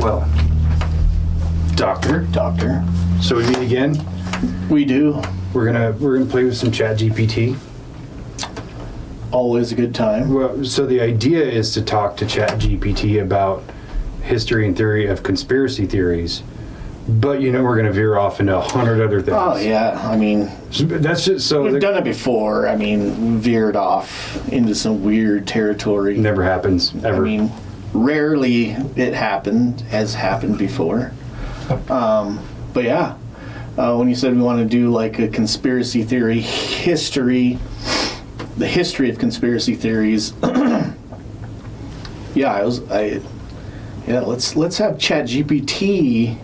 Well, Doctor. So we meet again. We do. We're gonna play with some Chat GPT. Always a good time. Well, so the idea is to talk to Chat GPT about history and theory of conspiracy theories, but we're gonna veer off into 100 other things. Oh yeah, I mean, that's just so we've done it before. I mean, veered off into some weird territory. Never happens ever. I mean, rarely it has happened before. But yeah, when you said we want to do like a conspiracy theory history, the history of conspiracy theories. Let's have ChatGPT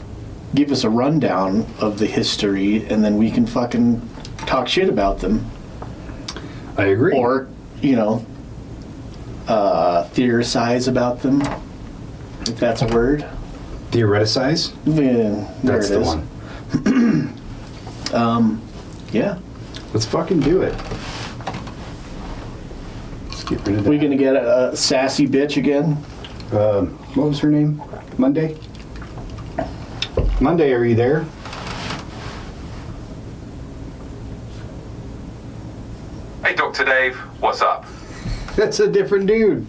give us a rundown of the history, and then we can fucking talk shit about them. I agree. Or theorize about them, if that's a word. Theoreticize? Yeah, That's the one. Yeah. Let's fucking do it. Let's get rid of that. We gonna get a sassy bitch again? What was her name? Monday? Monday, are you there? Hey, Dr. Dave, what's up? That's a different dude.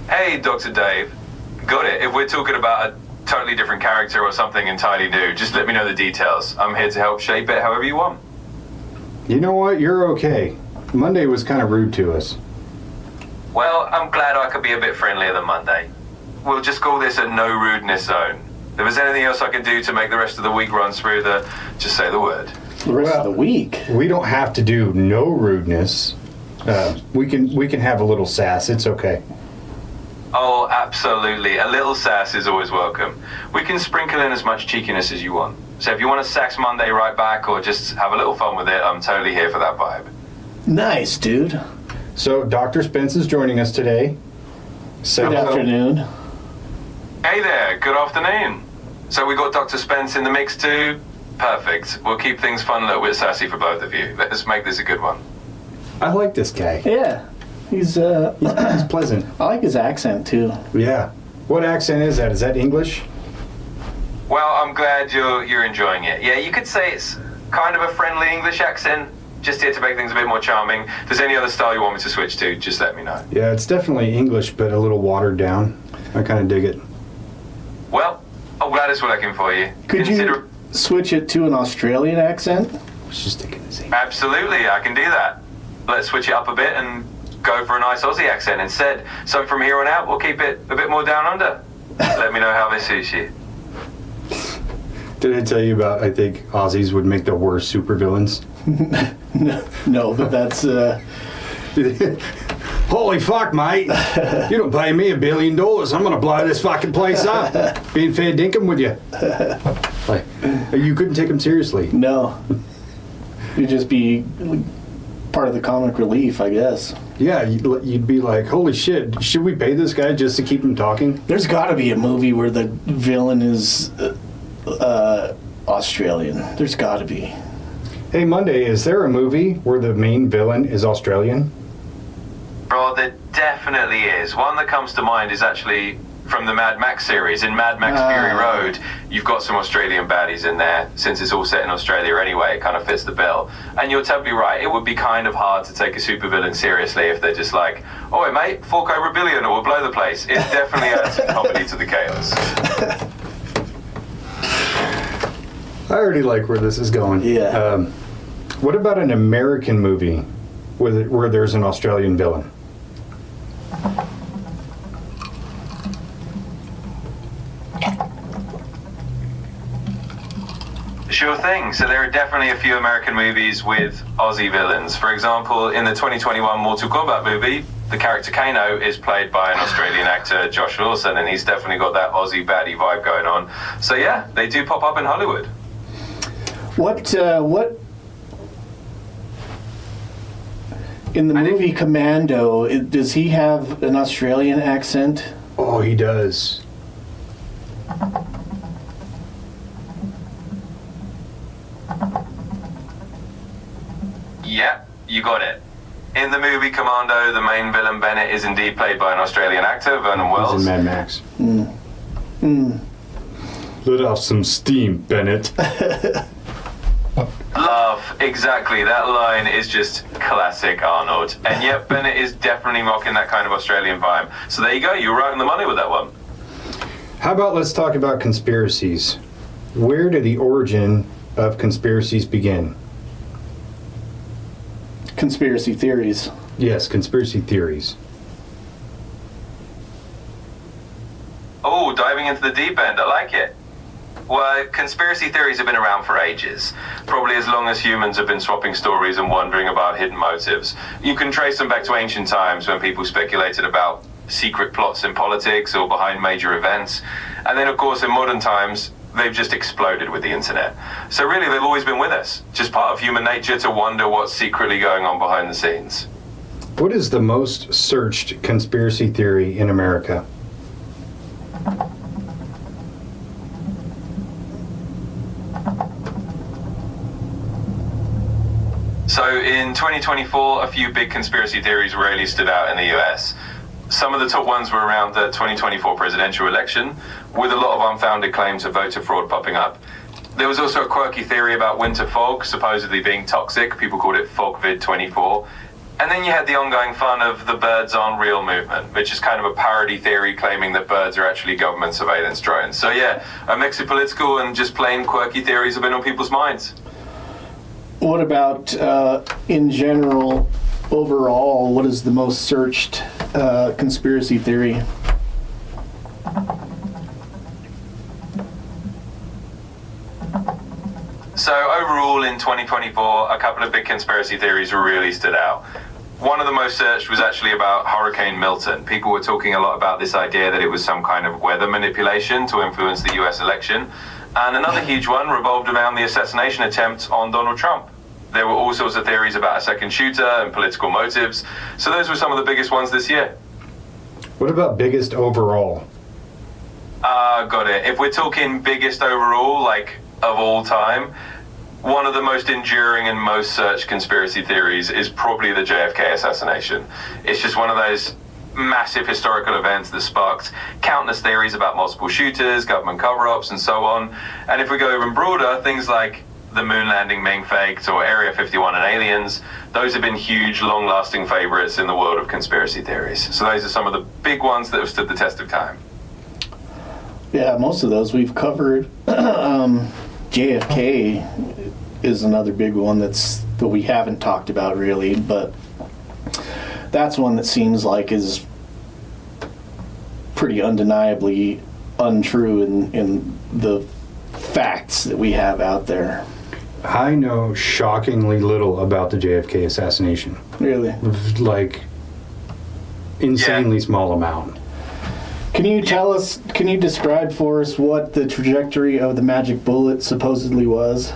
Hey, Dr. Dave. Got it. If we're talking about a totally different character or something entirely new, just let me know the details. I'm here to help shape it however you want. You know what? You're okay. Monday was kind of rude to us. Well, I'm glad I could be a bit friendlier than Monday. We'll just call this a no rudeness zone. If there's anything else I can do to make the rest of the week run smoother, just say the word. The rest of the week? We don't have to do no rudeness. We can have a little sass. It's okay. Oh, absolutely. A little sass is always welcome. We can sprinkle in as much cheekiness as you want. So if you want to sax Monday right back or just have a little fun with it, I'm totally here for that vibe. Nice, dude. So Dr. Spence is joining us today. Good afternoon. Hey there, good afternoon. So we got Dr. Spence in the mix too? Perfect. We'll keep things fun, a little bit sassy for both of you. Let's make this a good one. I like this guy. Yeah. He's pleasant. I like his accent too. Yeah. What accent is that? Is that English? Well, I'm glad you're enjoying it. Yeah, you could say it's kind of a friendly English accent. Just here to make things a bit more charming. If there's any other style you want me to switch to, just let me know. Yeah, it's definitely English, but a little watered down. I kind of dig it. Well, I'm glad it's working for you. Could you switch it to an Australian accent? I was just thinking the same. Absolutely, I can do that. Let's switch it up a bit and go for a nice Aussie accent instead. So from here on out, we'll keep it a bit more down under. Let me know how this suits you. Did I tell you about, I think Aussies would make the worst supervillains? No, but that's... Holy fuck, mate. You don't pay me $1 billion. I'm going to blow this fucking place up. Being fair dinkum with you. Like, you couldn't take him seriously. No. You'd just be part of the comic relief, I guess. Yeah, you'd be like, holy shit, should we pay this guy just to keep him talking? There's got to be a movie where the villain is Australian. There's got to be. Hey, Monday, is there a movie where the main villain is Australian? Bro, there definitely is. One that comes to mind is actually from the Mad Max series. In Mad Max Fury Road, you've got some Australian baddies in there. Since it's all set in Australia anyway, it kind of fits the bill. And you're totally right, it would be kind of hard to take a supervillain seriously if they're just like, oh, mate, fork over $1 billion or we'll blow the place. It definitely adds some comedy to the chaos. I already like where this is going. Yeah. What about an American movie where there's an Australian villain? Sure thing. So there are definitely a few American movies with Aussie villains. For example, in the 2021 Mortal Kombat movie, the character Kano is played by an Australian actor, Josh Lawson, and he's definitely got that Aussie baddie vibe going on. So yeah, they do pop up in Hollywood. What in the movie Commando, does he have an Australian accent? Oh, he does. Yeah, you got it. In the movie Commando, the main villain Bennett is indeed played by an Australian actor, Vernon Wells. He's in Mad Max. Let off some steam, Bennett. Love, exactly. That line is just classic Arnold. And yet Bennett is definitely mocking that kind of Australian vibe. So there you go, you're right on the money with that one. How about let's talk about conspiracies? Where did the origin of conspiracies begin? Conspiracy theories. Yes, conspiracy theories. Oh, diving into the deep end, I like it. Well, conspiracy theories have been around for ages, probably as long as humans have been swapping stories and wondering about hidden motives. You can trace them back to ancient times when people speculated about secret plots in politics or behind major events. And then, of course, in modern times, they've just exploded with the internet. So really, they've always been with us. Just part of human nature to wonder what's secretly going on behind the scenes. What is the most searched conspiracy theory in America? So in 2024, a few big conspiracy theories really stood out in the US. Some of the top ones were around the 2024 presidential election, with a lot of unfounded claims of voter fraud popping up. There was also a quirky theory about winter fog supposedly being toxic. People called it FogVid24. And then you had the ongoing fun of the birds aren't real movement, which is kind of a parody theory claiming that birds are actually government surveillance drones. So yeah, a mix of political and just plain quirky theories have been on people's minds. What about, in general, overall, what is the most searched conspiracy theory? So overall in 2024, a couple of big conspiracy theories really stood out. One of the most searched was actually about Hurricane Milton. People were talking a lot about this idea that it was some kind of weather manipulation to influence the US election. And another huge one revolved around the assassination attempt on Donald Trump. There were all sorts of theories about a second shooter and political motives. So those were some of the biggest ones this year. What about biggest overall? Got it. If we're talking biggest overall, like of all time, one of the most enduring and most searched conspiracy theories is probably the JFK assassination. It's just one of those massive historical events that sparked countless theories about multiple shooters, government cover-ups, and so on. And if we go even broader, things like the moon landing being faked or Area 51 and aliens, those have been huge, long-lasting favorites in the world of conspiracy theories. So those are some of the big ones that have stood the test of time. Yeah, most of those we've covered. JFK is another big one that we haven't talked about really, but that's one that seems like is pretty undeniably untrue in the facts that we have out there. I know shockingly little about the JFK assassination. Really? Like, insanely small amount. Can you can you describe for us what the trajectory of the magic bullet supposedly was?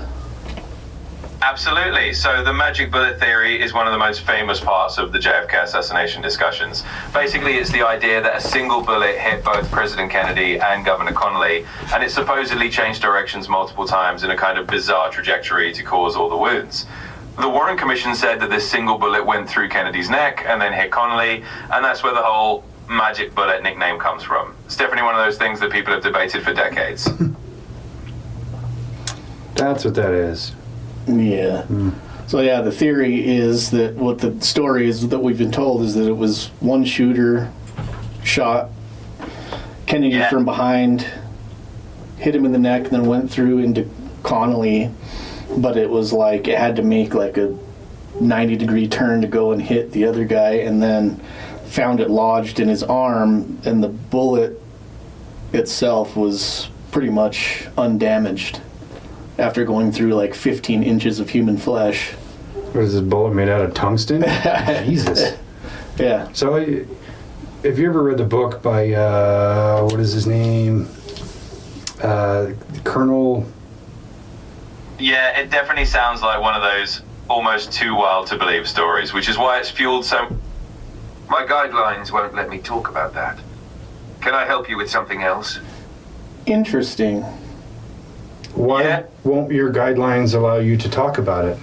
Absolutely. So the magic bullet theory is one of the most famous parts of the JFK assassination discussions. Basically, it's the idea that a single bullet hit both President Kennedy and Governor Connolly, and it supposedly changed directions multiple times in a kind of bizarre trajectory to cause all the wounds. The Warren Commission said that this single bullet went through Kennedy's neck and then hit Connolly, and that's where the whole magic bullet nickname comes from. It's definitely one of those things that people have debated for decades. That's what that is. Yeah. So yeah, the theory is that what the story is that we've been told is that it was one shooter shot Kennedy from behind, hit him in the neck, and then went through into Connolly. But it was like it had to make like a 90-degree turn to go and hit the other guy, and then found it lodged in his arm, and the bullet itself was pretty much undamaged after going through like 15 inches of human flesh. What is this bullet made out of tungsten? Jesus. Yeah. So, have you ever read the book by, what is his name? Colonel... Yeah, it definitely sounds like one of those almost too wild to believe stories, which is why it's fueled so... My guidelines won't let me talk about that. Can I help you with something else? Interesting. Why won't your guidelines allow you to talk about it?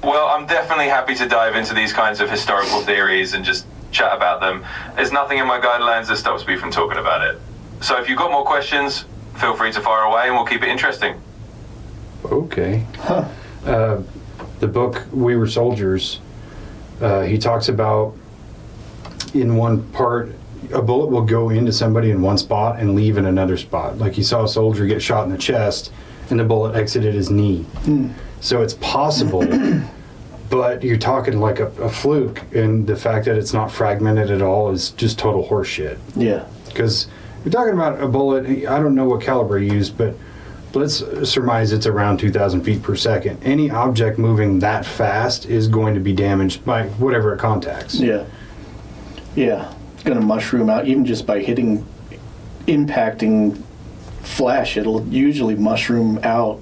Well, I'm definitely happy to dive into these kinds of historical theories and just chat about them. There's nothing in my guidelines that stops me from talking about it. So if you've got more questions, feel free to fire away and we'll keep it interesting. Okay. The book We Were Soldiers, he talks about in one part, a bullet will go into somebody in one spot and leave in another spot. Like he saw a soldier get shot in the chest and the bullet exited his knee. So it's possible, but you're talking like a fluke, and the fact that it's not fragmented at all is just total horseshit. Yeah. Because you're talking about a bullet, I don't know what caliber he used, but let's surmise it's around 2,000 feet per second. Any object moving that fast is going to be damaged by whatever it contacts. Yeah. Yeah. It's going to mushroom out, even just by impacting flesh, it'll usually mushroom out.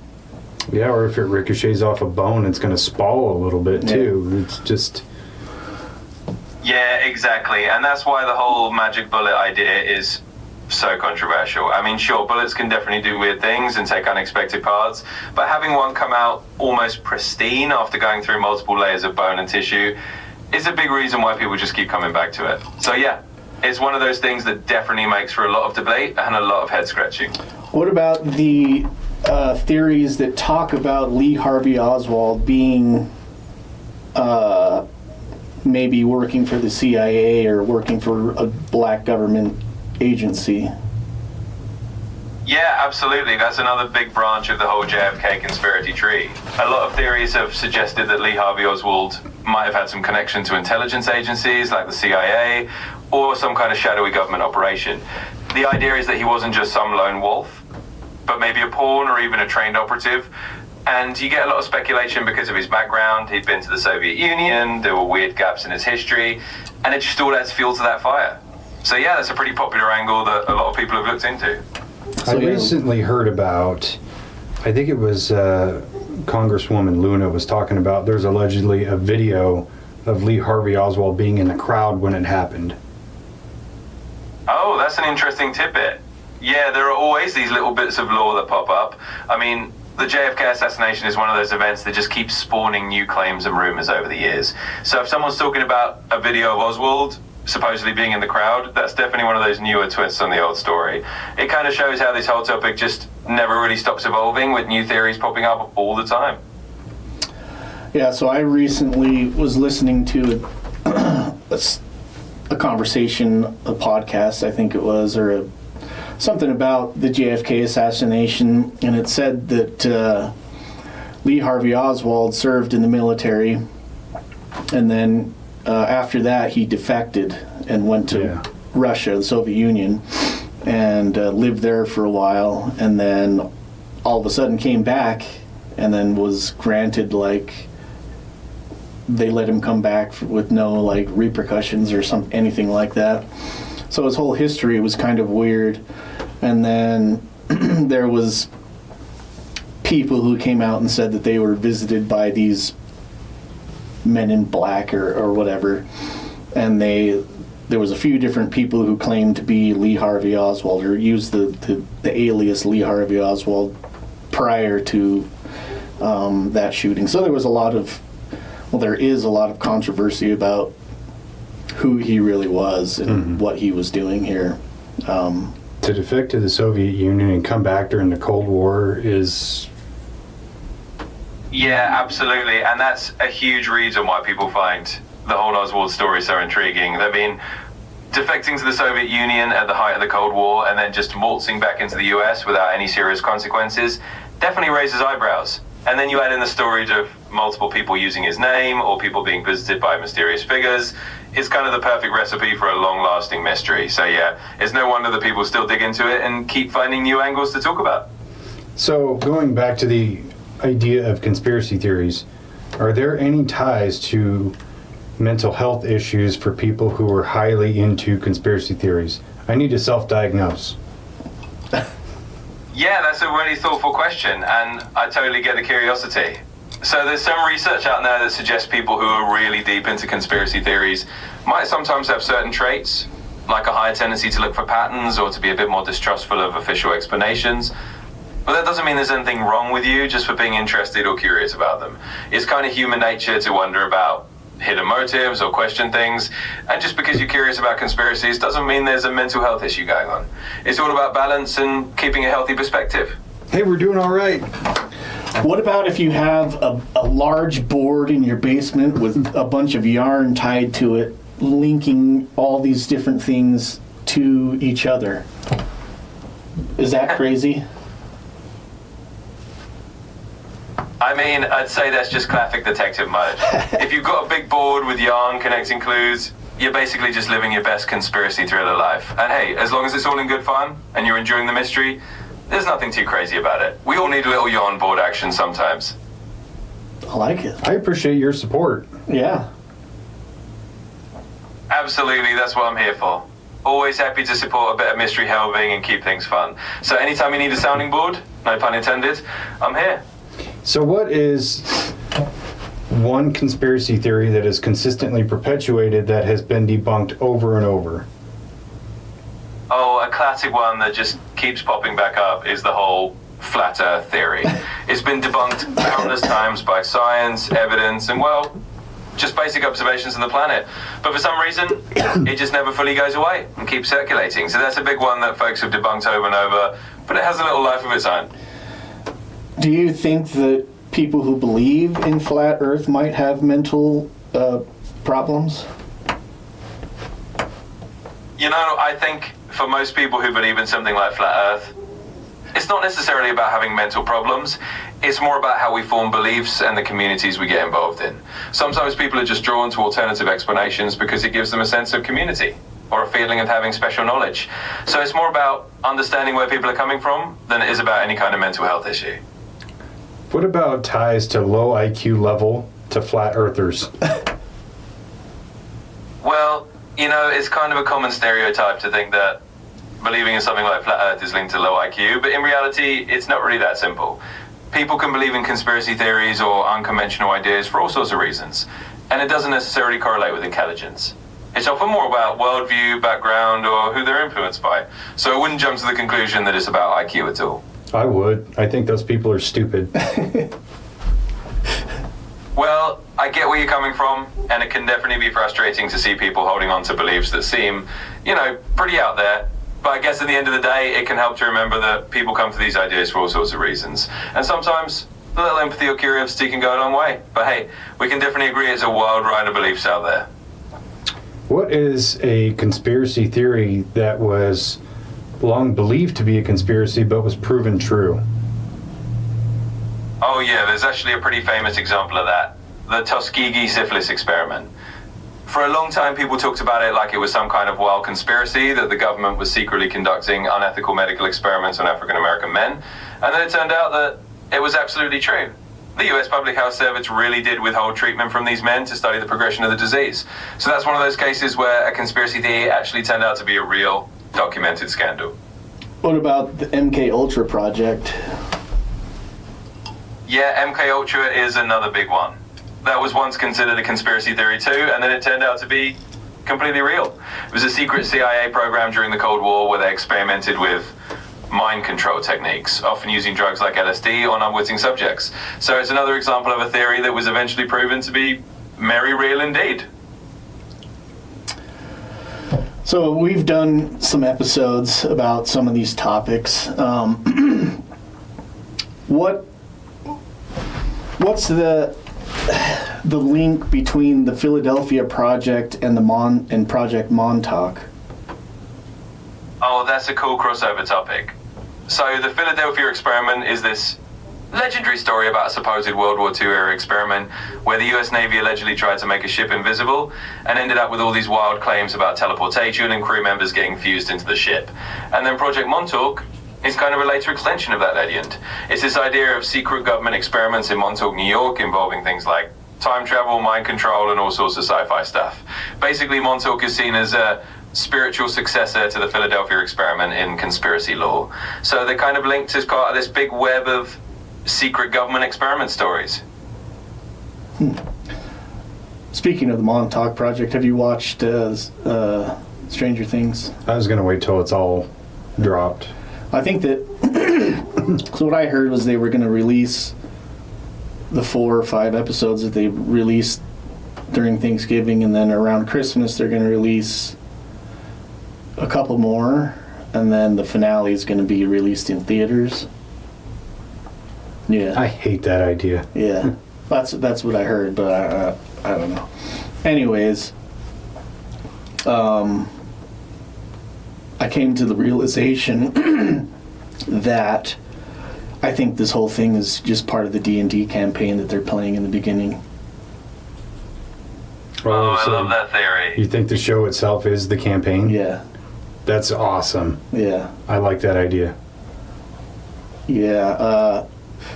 Yeah, or if it ricochets off a bone, it's going to spall a little bit too. It's just... Yeah, exactly. And that's why the whole magic bullet idea is so controversial. I mean, sure, bullets can definitely do weird things and take unexpected paths, but having one come out almost pristine after going through multiple layers of bone and tissue is a big reason why people just keep coming back to it. So yeah, it's one of those things that definitely makes for a lot of debate and a lot of head scratching. What about the theories that talk about Lee Harvey Oswald being maybe working for the CIA or working for a black government agency? Yeah, absolutely. That's another big branch of the whole JFK conspiracy tree. A lot of theories have suggested that Lee Harvey Oswald might have had some connection to intelligence agencies like the CIA or some kind of shadowy government operation. The idea is that he wasn't just some lone wolf, but maybe a pawn or even a trained operative. And you get a lot of speculation because of his background. He'd been to the Soviet Union, there were weird gaps in his history, and it just all adds fuel to that fire. So yeah, that's a pretty popular angle that a lot of people have looked into. I recently heard about, I think it was Congresswoman Luna was talking about, there's allegedly a video of Lee Harvey Oswald being in the crowd when it happened. Oh, that's an interesting tidbit. Yeah, there are always these little bits of lore that pop up. I mean, the JFK assassination is one of those events that just keeps spawning new claims and rumors over the years. So if someone's talking about a video of Oswald supposedly being in the crowd, that's definitely one of those newer twists on the old story. It kind of shows how this whole topic just never really stops evolving, with new theories popping up all the time. Yeah, so I recently was listening to a conversation, a podcast, I think it was, or something about the JFK assassination, and it said that Lee Harvey Oswald served in the military, and then after that he defected and went to Russia, the Soviet Union, and lived there for a while, and then all of a sudden came back and then was granted, like, they let him come back with no like repercussions or anything like that. So his whole history was kind of weird. And then there was people who came out and said that they were visited by these men in black or whatever, and there was a few different people who claimed to be Lee Harvey Oswald or used the alias Lee Harvey Oswald prior to that shooting. So there was there is a lot of controversy about who he really was and what he was doing here. To defect to the Soviet Union and come back during the Cold War is... Yeah, absolutely. And that's a huge reason why people find the whole Oswald story so intriguing. I mean, defecting to the Soviet Union at the height of the Cold War and then just waltzing back into the US without any serious consequences definitely raises eyebrows. And then you add in the story of multiple people using his name or people being visited by mysterious figures. It's kind of the perfect recipe for a long-lasting mystery. So yeah, it's no wonder that people still dig into it and keep finding new angles to talk about. So going back to the idea of conspiracy theories, are there any ties to mental health issues for people who are highly into conspiracy theories? I need to self-diagnose. Yeah, that's a really thoughtful question, and I totally get the curiosity. So there's some research out there that suggests people who are really deep into conspiracy theories might sometimes have certain traits, like a higher tendency to look for patterns or to be a bit more distrustful of official explanations. But that doesn't mean there's anything wrong with you just for being interested or curious about them. It's kind of human nature to wonder about hidden motives or question things. And just because you're curious about conspiracies doesn't mean there's a mental health issue going on. It's all about balance and keeping a healthy perspective. Hey, we're doing all right. What about if you have a large board in your basement with a bunch of yarn tied to it, linking all these different things to each other? Is that crazy? I mean, I'd say that's just classic detective mode. If you've got a big board with yarn connecting clues, you're basically just living your best conspiracy thriller life. And hey, as long as it's all in good fun and you're enjoying the mystery, there's nothing too crazy about it. We all need a little yarn board action sometimes. I like it. I appreciate your support. Yeah. Absolutely, that's what I'm here for. Always happy to support a bit of mystery helping and keep things fun. So anytime you need a sounding board, no pun intended, I'm here. So what is one conspiracy theory that is consistently perpetuated that has been debunked over and over? Oh, a classic one that just keeps popping back up is the whole flat earth theory. It's been debunked countless times by science, evidence, and well, just basic observations of the planet. But for some reason, it just never fully goes away and keeps circulating. So that's a big one that folks have debunked over and over, but it has a little life of its own. Do you think that people who believe in flat Earth might have mental problems? You know, I think for most people who believe in something like flat Earth, it's not necessarily about having mental problems. It's more about how we form beliefs and the communities we get involved in. Sometimes people are just drawn to alternative explanations because it gives them a sense of community or a feeling of having special knowledge. So it's more about understanding where people are coming from than it is about any kind of mental health issue. What about ties to low IQ level to flat earthers? Well, you know, it's kind of a common stereotype to think that believing in something like flat Earth is linked to low IQ, but in reality, it's not really that simple. People can believe in conspiracy theories or unconventional ideas for all sorts of reasons, and it doesn't necessarily correlate with intelligence. It's often more about worldview, background, or who they're influenced by. So I wouldn't jump to the conclusion that it's about IQ at all. I would. I think those people are stupid. Well, I get where you're coming from, and it can definitely be frustrating to see people holding on to beliefs that seem, you know, pretty out there. But I guess at the end of the day, it can help to remember that people come to these ideas for all sorts of reasons. And sometimes a little empathy or curiosity can go a long way. But hey, we can definitely agree it's a wild ride of beliefs out there. What is a conspiracy theory that was long believed to be a conspiracy but was proven true? Oh yeah, there's actually a pretty famous example of that. The Tuskegee syphilis experiment. For a long time, people talked about it like it was some kind of wild conspiracy that the government was secretly conducting unethical medical experiments on African American men. And then it turned out that it was absolutely true. The US Public Health Service really did withhold treatment from these men to study the progression of the disease. So that's one of those cases where a conspiracy theory actually turned out to be a real, documented scandal. What about the MK Ultra project? Yeah, MK Ultra is another big one. That was once considered a conspiracy theory too, and then it turned out to be completely real. It was a secret CIA program during the Cold War where they experimented with mind control techniques, often using drugs like LSD on unwitting subjects. So it's another example of a theory that was eventually proven to be very real indeed. So we've done some episodes about some of these topics. What's the link between the Philadelphia Project and the Project Montauk? Oh, that's a cool crossover topic. So the Philadelphia experiment is this legendary story about a supposed World War II era experiment where the US Navy allegedly tried to make a ship invisible and ended up with all these wild claims about teleportation and crew members getting fused into the ship. And then Project Montauk is kind of a later extension of that legend. It's this idea of secret government experiments in Montauk, New York, involving things like time travel, mind control, and all sorts of sci-fi stuff. Basically, Montauk is seen as a spiritual successor to the Philadelphia experiment in conspiracy lore. So they're kind of linked as part of this big web of secret government experiment stories. Speaking of the Montauk Project, have you watched Stranger Things? I was going to wait till it's all dropped. I think that, so what I heard was they were going to release the 4 or 5 episodes that they released during Thanksgiving, and then around Christmas they're going to release a couple more, and then the finale is going to be released in theaters. Yeah. I hate that idea. Yeah. That's what I heard, but I don't know. Anyways, I came to the realization that I think this whole thing is just part of the D&D campaign that they're playing in the beginning. Oh, I so love that theory. You think the show itself is the campaign? Yeah. That's awesome. Yeah. I like that idea. Yeah.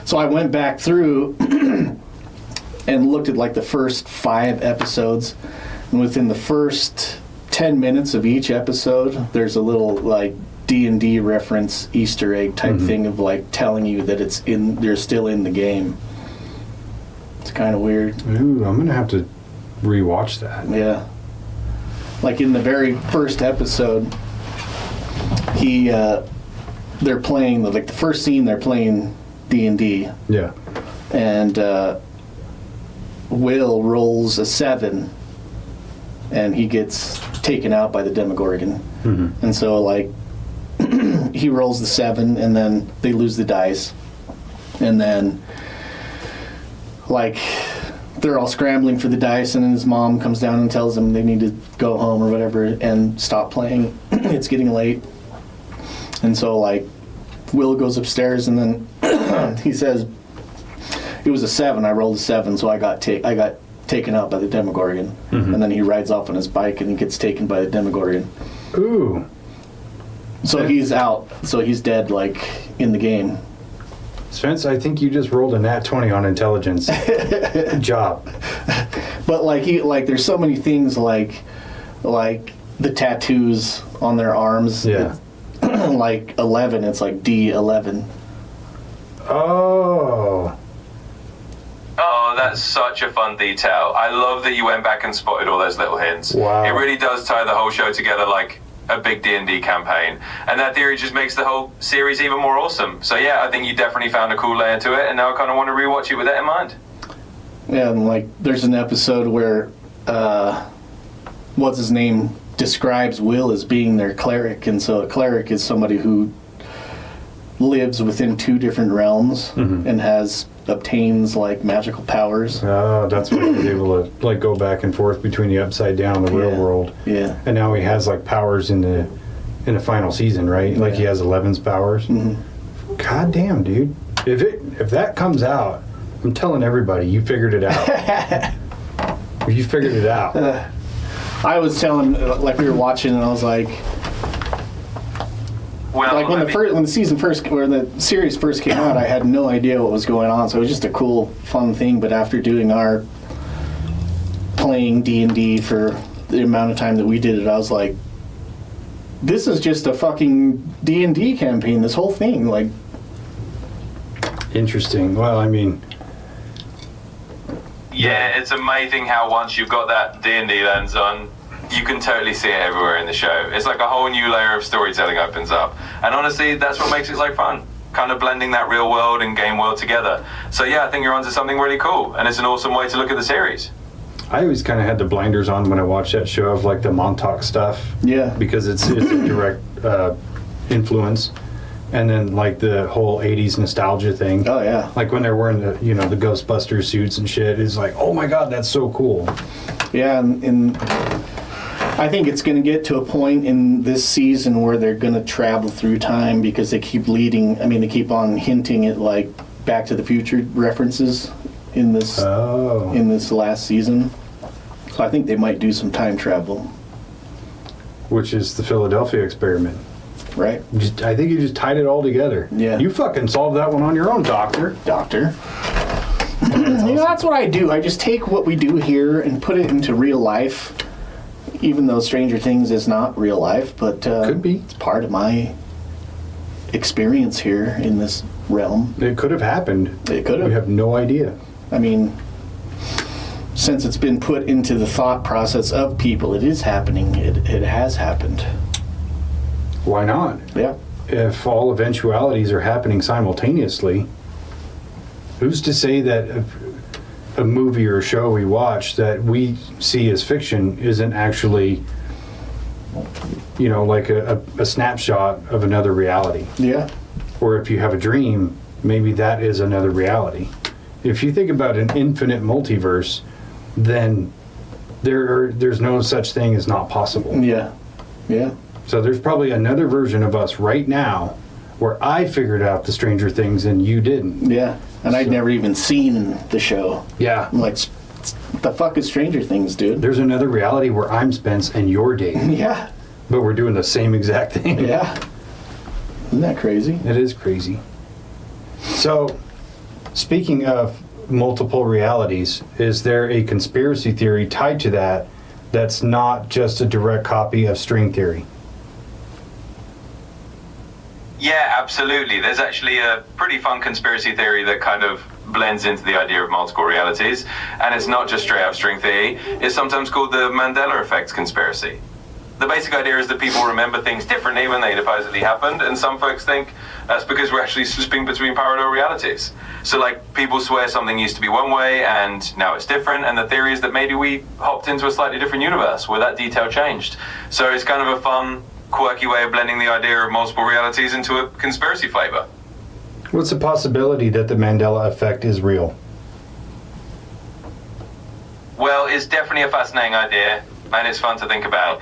So I went back through and looked at like the first 5 episodes, and within the first 10 minutes of each episode, there's a little like D&D reference Easter egg type thing of like telling you that they're still in the game. It's kind of weird. Ooh, I'm gonna have to rewatch that. Yeah. Like in the very first episode, they're playing like the first scene. They're playing D&D, Yeah. and Will rolls a 7, and he gets taken out by the Demogorgon. And so like he rolls the 7, and then they lose the dice, and then like they're all scrambling for the dice, and then his mom comes down and tells them they need to go home or whatever and stop playing. It's getting late, and so like Will goes upstairs, and then he says, "It was a 7. I rolled a 7, so I got taken out by the Demogorgon." And then he rides off on his bike, and he gets taken by the Demogorgon. Ooh. So he's out. So he's dead, like in the game. Spence, I think you just rolled a nat 20 on intelligence. Good job. But like there's so many things like the tattoos on their arms. Yeah. Like 11, it's like D11. Oh. Oh, that's such a fun detail. I love that you went back and spotted all those little hints. Wow. It really does tie the whole show together like a big D&D campaign. And that theory just makes the whole series even more awesome. So yeah, I think you definitely found a cool layer to it, and now I kind of want to rewatch it with that in mind. Yeah, and like there's an episode where what's his name describes Will as being their cleric, and so a cleric is somebody who lives within 2 different realms and obtains like magical powers. Oh, that's why he's able to like go back and forth between the upside down and the real world. Yeah. And now he has like powers in the final season, right? Like he has 11's powers. God damn, dude. If that comes out, I'm telling everybody, you figured it out. You figured it out. I was telling, like we were watching, and I was like, Well, like when the series first came out, I had no idea what was going on. So it was just a cool, fun thing. But after doing our playing D&D for the amount of time that we did it, I was like, this is just a fucking D&D campaign. This whole thing, like. Interesting. Well, I mean. Yeah, it's amazing how once you've got that D&D lens on, you can totally see it everywhere in the show. It's like a whole new layer of storytelling opens up. And honestly, that's what makes it so fun. Kind of blending that real world and game world together. So yeah, I think you're onto something really cool. And it's an awesome way to look at the series. I always kind of had the blinders on when I watched that show of like the Montauk stuff. Yeah. Because it's a direct influence. And then like the whole 80s nostalgia thing. Oh yeah. Like when they're wearing the the Ghostbusters suits and shit, it's like, oh my god, that's so cool. Yeah, and I think it's going to get to a point in this season where they're going to travel through time, because they keep they keep on hinting at like Back to the Future references in this last season. So I think they might do some time travel. Which is the Philadelphia experiment. Right? I think you just tied it all together. Yeah. You fucking solved that one on your own, Doctor. That's what I do. I just take what we do here and put it into real life. Even though Stranger Things is not real life, but could be. It's part of my experience here in this realm. It could have happened. It could have. We have no idea. I mean, since it's been put into the thought process of people, it is happening. It has happened. Why not? Yeah. If all eventualities are happening simultaneously, who's to say that a movie or a show we watch that we see as fiction isn't actually, like a snapshot of another reality. Yeah. Or if you have a dream, maybe that is another reality. If you think about an infinite multiverse, then there's no such thing as not possible. Yeah. Yeah. So there's probably another version of us right now where I figured out the Stranger Things and you didn't. Yeah. And I'd never even seen the show. Yeah. I'm like, what the fuck is Stranger Things, dude? There's another reality where I'm Spence and you're Dave. Yeah. But we're doing the same exact thing. Yeah. Isn't that crazy? It is crazy. So, speaking of multiple realities, is there a conspiracy theory tied to that that's not just a direct copy of string theory? Yeah, absolutely. There's actually a pretty fun conspiracy theory that kind of blends into the idea of multiple realities. And it's not just straight up string theory. It's sometimes called the Mandela effect conspiracy. The basic idea is that people remember things differently when they supposedly happened, and some folks think that's because we're actually slipping between parallel realities. So, like, people swear something used to be one way, and now it's different, and the theory is that maybe we hopped into a slightly different universe where that detail changed. So it's kind of a fun, quirky way of blending the idea of multiple realities into a conspiracy flavor. What's the possibility that the Mandela effect is real? Well, it's definitely a fascinating idea, and it's fun to think about.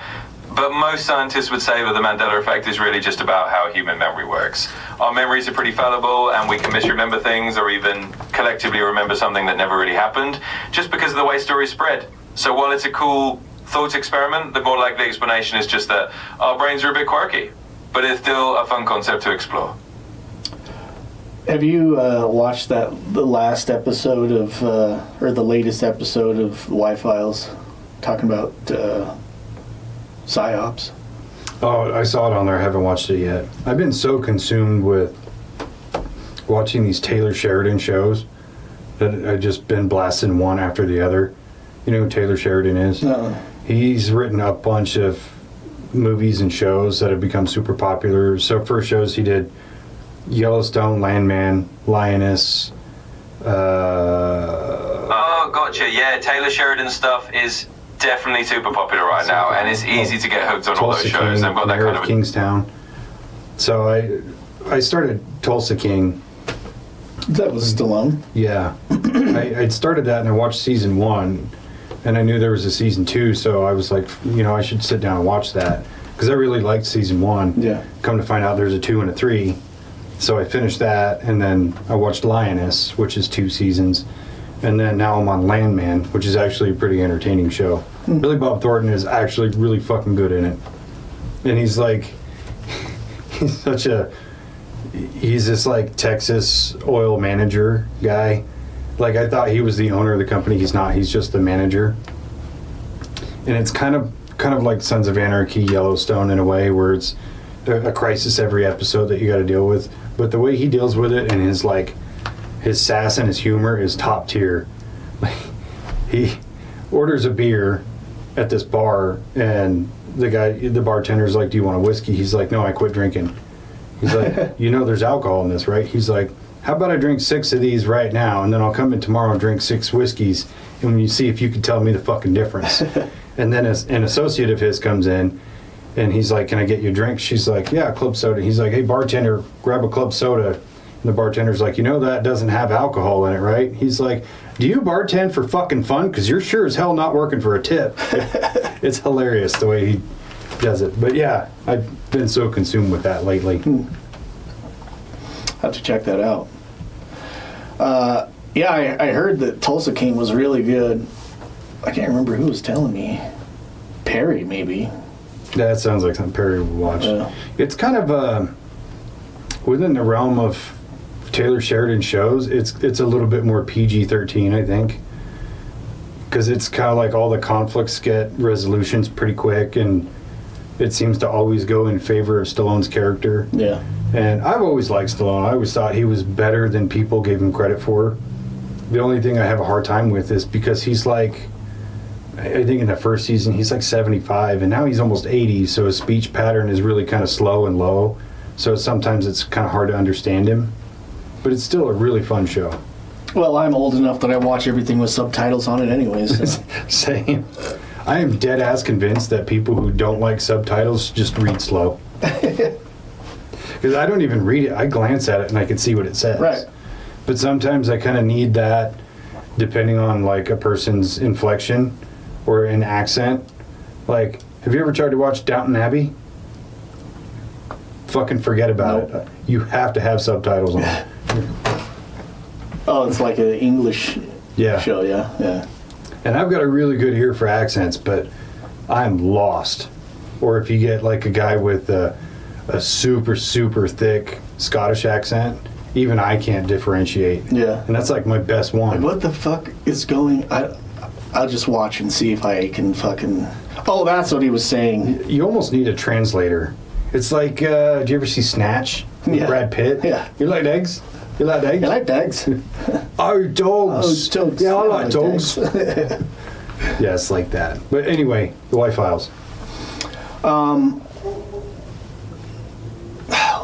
But most scientists would say that the Mandela effect is really just about how human memory works. Our memories are pretty fallible, and we can misremember things or even collectively remember something that never really happened, just because of the way stories spread. So while it's a cool thought experiment, the more likely explanation is just that our brains are a bit quirky. But it's still a fun concept to explore. Have you watched the last episode of, or the latest episode of the Y-Files, talking about PSYOPs? Oh, I saw it on there. I haven't watched it yet. I've been so consumed with watching these Taylor Sheridan shows that I've just been blasting one after the other. You know who Taylor Sheridan is? No. He's written a bunch of movies and shows that have become super popular. So first shows he did Yellowstone, Landman, Lioness. Oh, gotcha. Yeah, Taylor Sheridan stuff is definitely super popular right now, and it's easy to get hooked on all those Tulsa shows. King, They've got that Mayor kind of of... Kingstown. So I started Tulsa King. That was Stallone. Yeah. I started that and I watched season 1, and I knew there was a season 2, so I was like, I should sit down and watch that because I really liked season 1. Yeah. Come to find out there's a 2 and a 3. So I finished that, and then I watched Lioness, which is 2 seasons, and then now I'm on Landman, which is actually a pretty entertaining show. Billy Bob Thornton is actually really fucking good in it. And he's like, he's this like Texas oil manager guy. Like, I thought he was the owner of the company. He's not. He's just the manager. And it's kind of like Sons of Anarchy, Yellowstone in a way, where it's a crisis every episode that you got to deal with. But the way he deals with it and his sass and his humor is top tier. Like, he orders a beer at this bar, and the bartender's like, "Do you want a whiskey?" He's like, "No, I quit drinking." He's like, "There's alcohol in this, right?" He's like, "How about I drink 6 of these right now, and then I'll come in tomorrow and drink 6 whiskeys, and when you see if you can tell me the fucking difference." And then an associate of his comes in, and he's like, "Can I get you a drink?" She's like, "Yeah, club soda." He's like, "Hey, bartender, grab a club soda." And the bartender's like, "That doesn't have alcohol in it, right?" He's like, "Do you bartend for fucking fun? Because you're sure as hell not working for a tip." It's hilarious the way he does it. But yeah, I've been so consumed with that lately. Have to check that out. Yeah, I heard that Tulsa King was really good. I can't remember who was telling me. Perry, maybe. That sounds like something Perry would watch. It's kind of within the realm of Taylor Sheridan shows. It's a little bit more PG-13, I think, because it's kind of like all the conflicts get resolutions pretty quick, and it seems to always go in favor of Stallone's character. Yeah. And I've always liked Stallone. I always thought he was better than people gave him credit for. The only thing I have a hard time with is because he's like, I think in the first season he's like 75, and now he's almost 80, so his speech pattern is really kind of slow and low, so sometimes it's kind of hard to understand him. But it's still a really fun show. Well, I'm old enough that I watch everything with subtitles on it anyways. So. Same. I am dead ass convinced that people who don't like subtitles just read slow. Because I don't even read it. I glance at it and I can see what it says. Right. But sometimes I kind of need that, depending on like a person's inflection or an accent. Like, have you ever tried to watch Downton Abbey? Fucking forget about it. You have to have subtitles on. Oh, it's like an English Yeah. show, yeah. And I've got a really good ear for accents, but I'm lost. Or if you get like a guy with a super, super thick Scottish accent, even I can't differentiate. Yeah. And that's like my best one. What the fuck is going... I'll just watch and see if I can fucking... Oh, that's what he was saying. You almost need a translator. It's like, do you ever see Snatch? With Yeah. Brad Pitt? Yeah. You like eggs? You like eggs? I like dogs. Oh, dogs. Oh, dogs. Yeah, I Yeah, like I like dogs. Yeah, it's like that. But anyway, the Y-Files.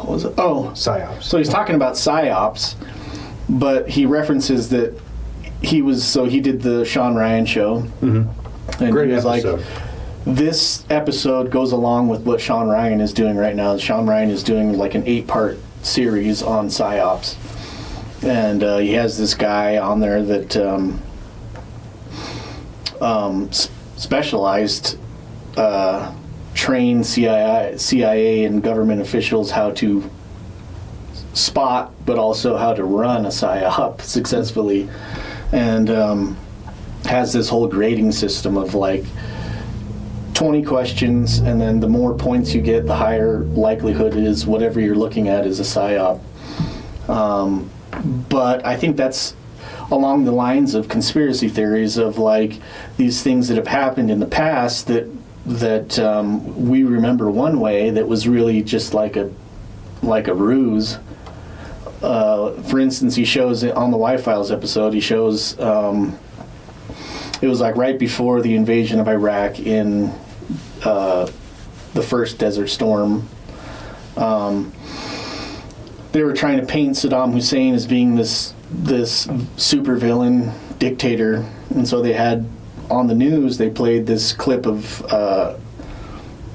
What was it? Oh, PsyOps. so he's talking about PsyOps, but he references that he did the Sean Ryan show. Mm-hmm. And Great he was episode. like, this episode goes along with what Sean Ryan is doing right now. Sean Ryan is doing like an 8-part series on PsyOps. And he has this guy on there that specialized, train CIA and government officials how to spot, but also how to run a PSYOP successfully. And has this whole grading system of like 20 questions, and then the more points you get, the higher likelihood is whatever you're looking at is a PSYOP. But I think that's along the lines of conspiracy theories of like these things that have happened in the past that we remember one way that was really just like a ruse. For instance, he shows it on the Y-Files episode. He shows it was like right before the invasion of Iraq in the first Desert Storm. They were trying to paint Saddam Hussein as being this supervillain dictator, and so they had on the news, they played this clip of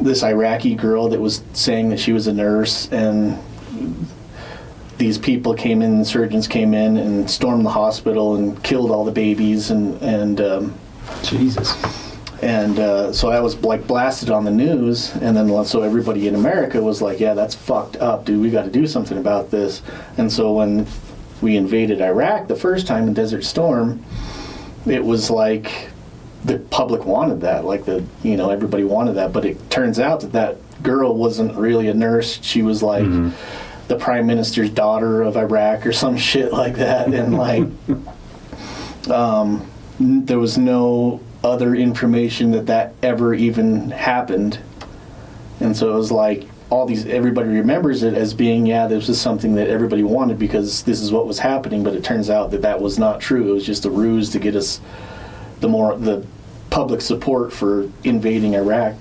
this Iraqi girl that was saying that she was a nurse, and these people came in, the surgeons came in and stormed the hospital and killed all the babies, and Jesus. And so that was like blasted on the news, and then so everybody in America was like, yeah, that's fucked up, dude, we got to do something about this. And so when we invaded Iraq the first time in Desert Storm, it was like the public wanted that, like everybody wanted that, but it turns out that girl wasn't really a nurse. She was like the prime minister's daughter of Iraq or some shit like that, and like there was no other information that ever even happened. And so it was like everybody remembers it as being, yeah, this is something that everybody wanted because this is what was happening, but it turns out that was not true. It was just a ruse to get us the public support for invading Iraq.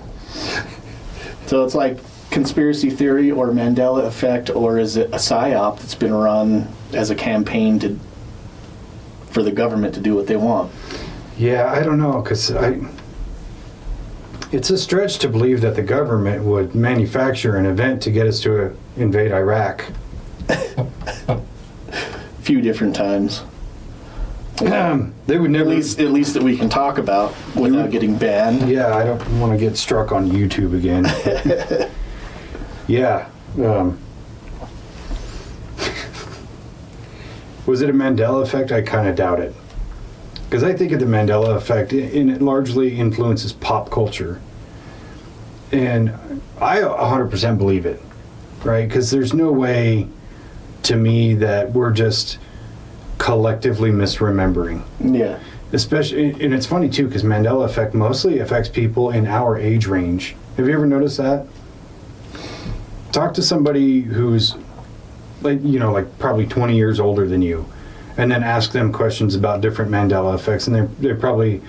So it's like conspiracy theory or Mandela effect, or is it a PSYOP that's been run as a campaign for the government to do what they want? Yeah, I don't know, because it's a stretch to believe that the government would manufacture an event to get us to invade Iraq. A few different times. They would never... At least that we can talk about without getting banned. Yeah, I don't want to get struck on YouTube again. Yeah. Was it a Mandela effect? I kind of doubt it. Because I think of the Mandela effect, and it largely influences pop culture. And I 100% believe it, right? Because there's no way, to me, that we're just collectively misremembering. Yeah. Especially, and it's funny too, because Mandela effect mostly affects people in our age range. Have you ever noticed that? Talk to somebody who's like probably 20 years older than you, and then ask them questions about different Mandela effects, and they probably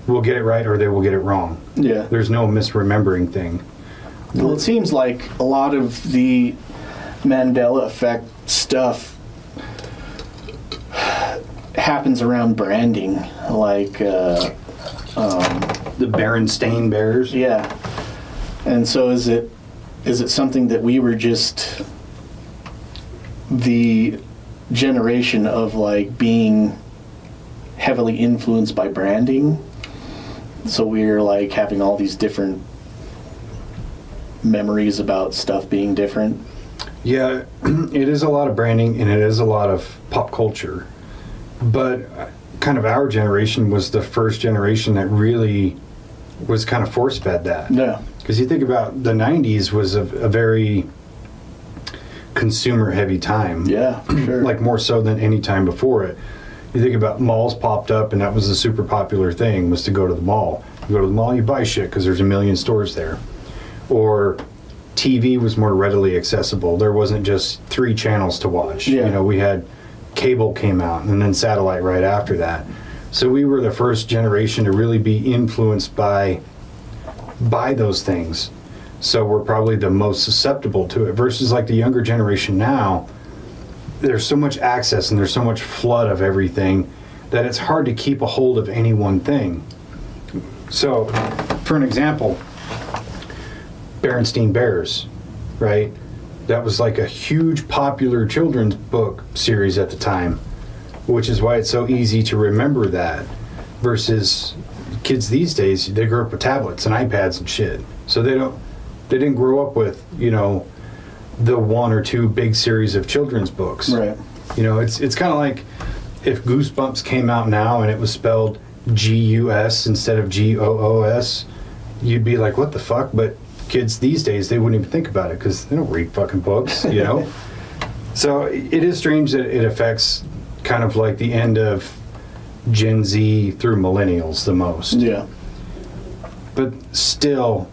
will get it right or they will get it wrong. Yeah. There's no misremembering thing. Well, it seems like a lot of the Mandela effect stuff happens around branding, like The Berenstain Bears. yeah. And so is it something that we were just the generation of like being heavily influenced by branding? So we're like having all these different memories about stuff being different. Yeah, it is a lot of branding and it is a lot of pop culture. But kind of our generation was the first generation that really was kind of force-fed that. Yeah. Because you think about the 90s was a very consumer-heavy time. Yeah, for sure. Like more so than any time before it. You think about malls popped up and that was a super popular thing, was to go to the mall. You go to the mall, you buy shit because there's a million stores there. Or TV was more readily accessible. There wasn't just 3 channels to watch. Yeah. You know, we had cable came out and then satellite right after that. So we were the first generation to really be influenced by those things. So we're probably the most susceptible to it versus like the younger generation now. There's so much access and there's so much flood of everything that it's hard to keep a hold of any one thing. So, for an example, Berenstain Bears, right? That was like a huge popular children's book series at the time, which is why it's so easy to remember that versus kids these days. They grew up with tablets and iPads and shit. So they didn't grow up with, you know, the 1 or 2 big series of children's books. Right. You know, it's kind of like if Goosebumps came out now and it was spelled G-U-S instead of G-O-O-S, you'd be like, what the fuck? But kids these days, they wouldn't even think about it because they don't read fucking books, you know? So it is strange that it affects kind of like the end of Gen Z through millennials the most. Yeah. But still,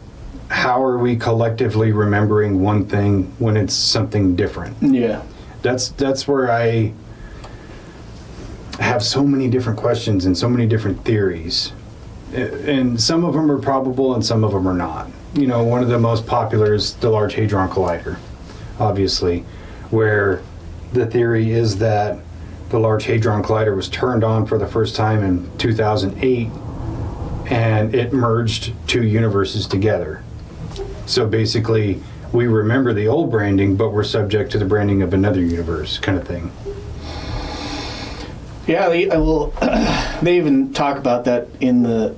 how are we collectively remembering one thing when it's something different? Yeah. That's where I have so many different questions and so many different theories. And some of them are probable and some of them are not. You know, one of the most popular is the Large Hadron Collider, obviously, where the theory is that the Large Hadron Collider was turned on for the first time in 2008 and it merged 2 universes together. So basically, we remember the old branding, but we're subject to the branding of another universe kind of thing. Yeah, they even talk about that in the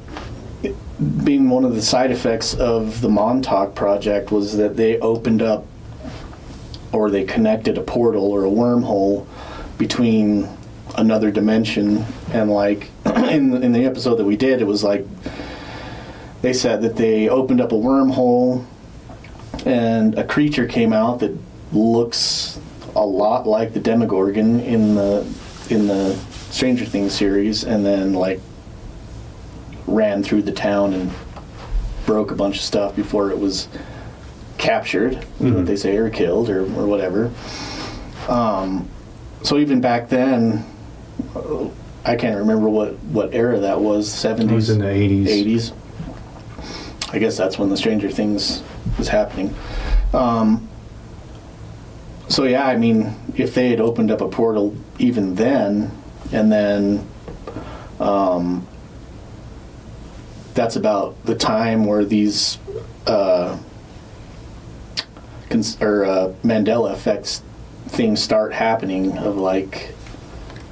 being one of the side effects of the Montauk project was that they opened up or they connected a portal or a wormhole between another dimension, and like in the episode that we did, it was like they said that they opened up a wormhole and a creature came out that looks a lot like the Demogorgon in the Stranger Things series, and then like ran through the town and broke a bunch of stuff before it was captured, what they say, or killed or whatever. So even back then, I can't remember what era that was, 70s? It was in the 80s. 80s. I guess that's when the Stranger Things was happening. So yeah, I mean, if they had opened up a portal even then, and then that's about the time where these Mandela effects things start happening, of like,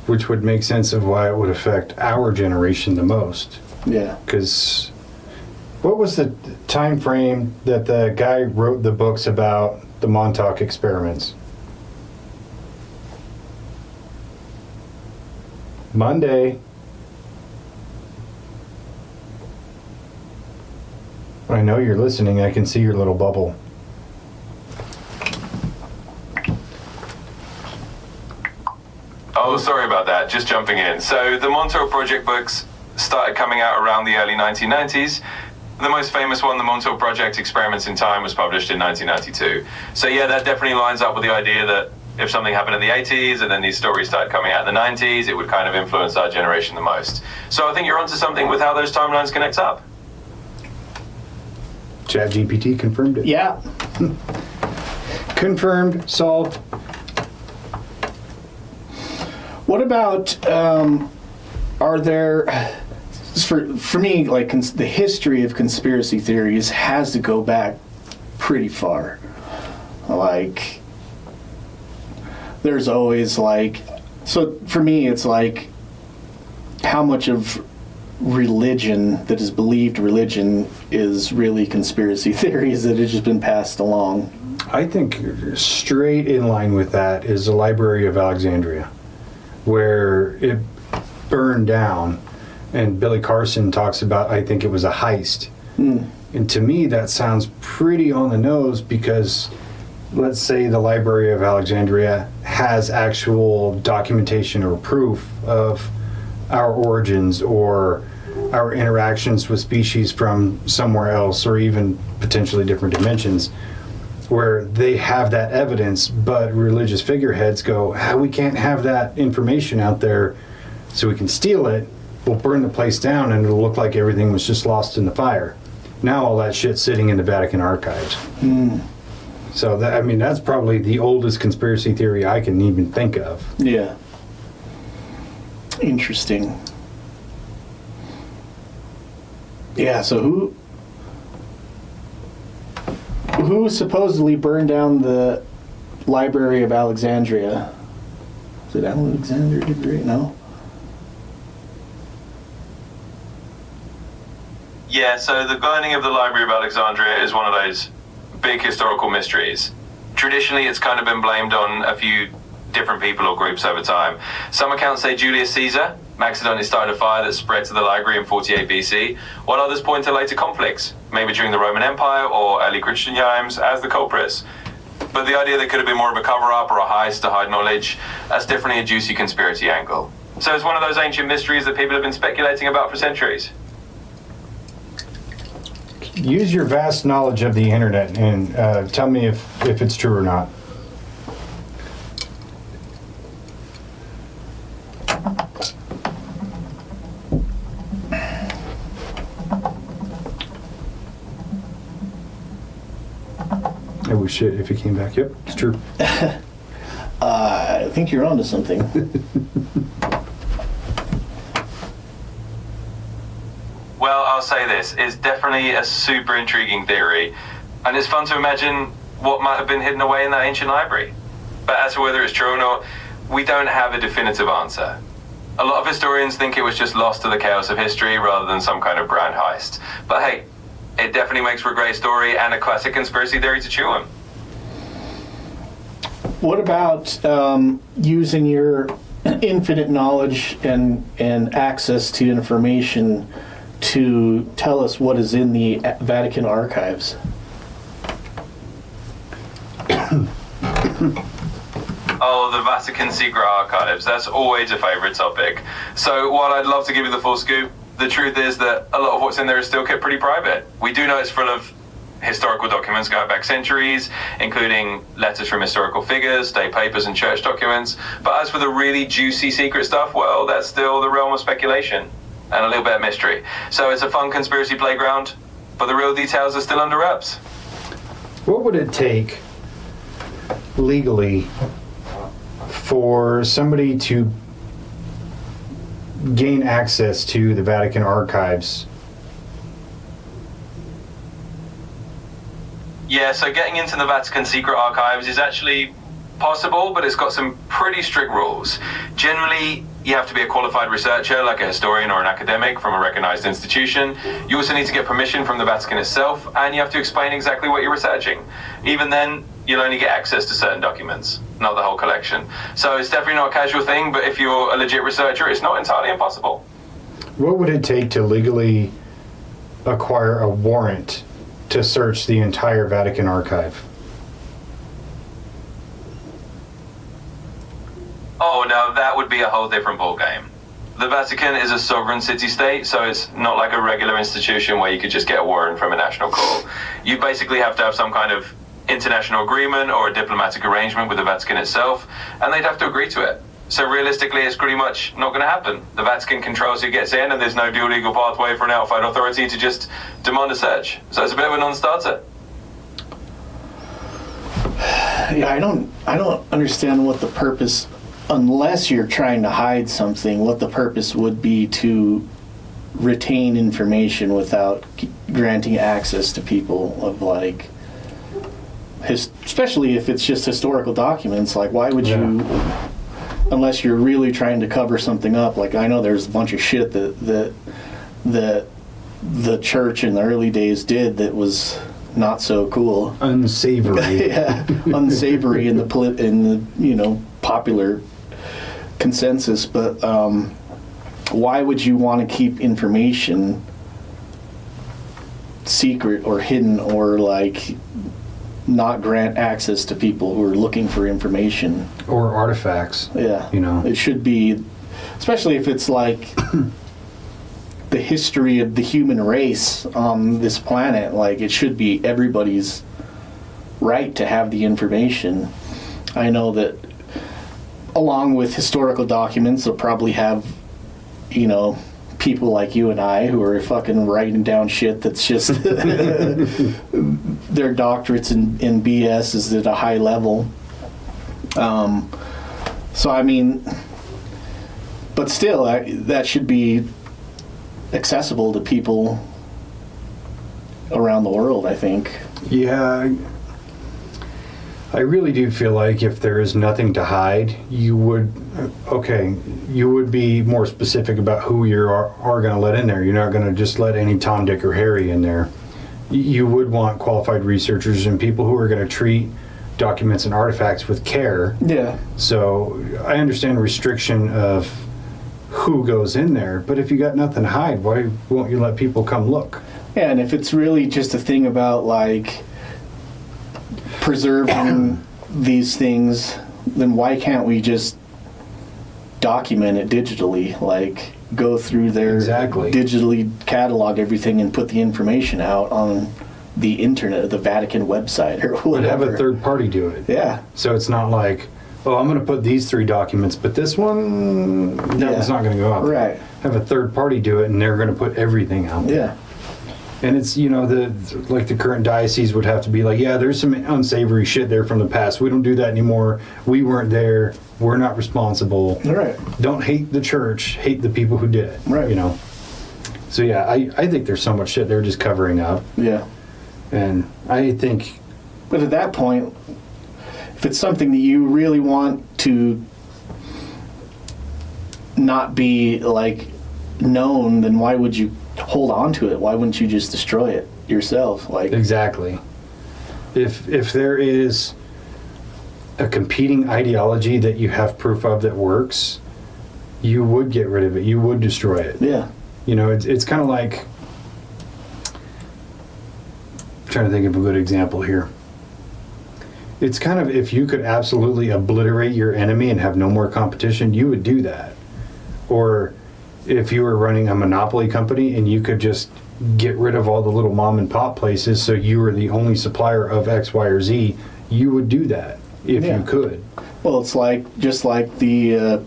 Which would make sense of why it would affect our generation the most. yeah. Because what was the time frame that the guy wrote the books about the Montauk experiments? Monday. I know you're listening. I can see your little bubble. Oh, sorry about that. Just jumping in. So the Montauk Project books started coming out around the early 1990s. The most famous one, the Montauk Project Experiments in Time, was published in 1992. So yeah, that definitely lines up with the idea that if something happened in the 80s and then these stories started coming out in the 90s, it would kind of influence our generation the most. So I think you're onto something with how those timelines connect up. ChatGPT confirmed it. Yeah. Confirmed. Solved. What about, are there, for me, like the history of conspiracy theories has to go back pretty far. Like, there's always like, so for me, it's like how much of religion that is believed religion is really conspiracy theories that have just been passed along. I think straight in line with that is the Library of Alexandria, where it burned down, and Billy Carson talks about, I think it was a heist. And to me, that sounds pretty on the nose, because let's say the Library of Alexandria has actual documentation or proof of our origins or our interactions with species from somewhere else, or even potentially different dimensions, where they have that evidence, but religious figureheads go, we can't have that information out there, so we can steal it. We'll burn the place down, and it'll look like everything was just lost in the fire. Now all that shit's sitting in the Vatican archives. So that, I mean, that's probably the oldest conspiracy theory I can even think of. Yeah. Interesting. Yeah, so who supposedly burned down the Library of Alexandria? Is it Alexander the Great? No? Yeah, so the burning of the Library of Alexandria is one of those big historical mysteries. Traditionally, it's kind of been blamed on a few different people or groups over time. Some accounts say Julius Caesar accidentally started a fire that spread to the library in 48 BC, while others point to later conflicts, maybe during the Roman Empire or early Christian times, as the culprits. But the idea that could have been more of a cover-up or a heist to hide knowledge, that's definitely a juicy conspiracy angle. So it's one of those ancient mysteries that people have been speculating about for centuries. Use your vast knowledge of the internet and tell me if it's true or not. Oh shit, if he came back. Yep, it's true. I think you're onto something. Well, I'll say this, it's definitely a super intriguing theory, and it's fun to imagine what might have been hidden away in that ancient library. But as for whether it's true or not, we don't have a definitive answer. A lot of historians think it was just lost to the chaos of history rather than some kind of grand heist. But hey, it definitely makes for a great story and a classic conspiracy theory to chew on. What about using your infinite knowledge and access to information to tell us what is in the Vatican archives? Oh, the Vatican secret archives. That's always a favourite topic. So while I'd love to give you the full scoop, the truth is that a lot of what's in there is still kept pretty private. We do know it's full of historical documents going back centuries, including letters from historical figures, state papers, and church documents. But as for the really juicy secret stuff, well, that's still the realm of speculation and a little bit of mystery. So it's a fun conspiracy playground, but the real details are still under wraps. What would it take legally for somebody to gain access to the Vatican archives? Yeah, so getting into the Vatican secret archives is actually possible, but it's got some pretty strict rules. Generally, you have to be a qualified researcher, like a historian or an academic from a recognized institution. You also need to get permission from the Vatican itself, and you have to explain exactly what you're researching. Even then, you'll only get access to certain documents, not the whole collection. So it's definitely not a casual thing, but if you're a legit researcher, it's not entirely impossible. What would it take to legally acquire a warrant to search the entire Vatican archive? Oh, no, that would be a whole different ballgame. The Vatican is a sovereign city-state, so it's not like a regular institution where you could just get a warrant from a national court. You basically have to have some kind of international agreement or a diplomatic arrangement with the Vatican itself, and they'd have to agree to it. So realistically, it's pretty much not going to happen. The Vatican controls who gets in, and there's no due legal pathway for an outside authority to just demand a search. So it's a bit of a non-starter. Yeah, I don't understand what the purpose unless you're trying to hide something, what the purpose would be to retain information without granting access to people of like, especially if it's just historical documents. Like, why would you, unless you're really trying to cover something up? Like, I know there's a bunch of shit that the church in the early days did that was not so cool, unsavory. Yeah, unsavory in the popular consensus. But why would you want to keep information secret or hidden, or like not grant access to people who are looking for information or artifacts? Yeah, it should be, especially if it's like the history of the human race on this planet. Like, it should be everybody's right to have the information. I know that along with historical documents, they'll probably have, people like you and I who are fucking writing down shit that's just their doctorates in BS is at a high level. So I mean, but still, that should be accessible to people around the world, I think. Yeah, I really do feel like if there is nothing to hide, you would be more specific about who you are going to let in there. You're not going to just let any Tom, Dick, or Harry in there. You would want qualified researchers and people who are going to treat documents and artifacts with care. Yeah. So I understand restriction of who goes in there, but if you got nothing to hide, why won't you let people come look? Yeah, and if it's really just a thing about like preserving these things, then why can't we just document it digitally? Like, go through their digitally catalog everything and put the information out on the internet, the Vatican website or whatever. But have a third party do it. Yeah. So it's not like, oh, I'm going to put these 3 documents, but this one, it's not going to go out there. Right. Have a third party do it, and they're going to put everything out there. Yeah. And it's, the current diocese would have to be like, yeah, there's some unsavory shit there from the past. We don't do that anymore. We weren't there. We're not responsible. Right. Don't hate the church. Hate the people who did it. Right. So, yeah, I think there's so much shit they're just covering up. Yeah. And I think... But at that point, if it's something that you really want to not be, like, known, then why would you hold on to it? Why wouldn't you just destroy it yourself? Like, exactly. If there is a competing ideology that you have proof of that works, you would get rid of it. You would destroy it. Yeah. It's kind of like, I'm trying to think of a good example here. It's kind of, if you could absolutely obliterate your enemy and have no more competition, you would do that. Or if you were running a monopoly company and you could just get rid of all the little mom and pop places so you were the only supplier of X, Y, or Z, you would do that if you could. Well, it's just like the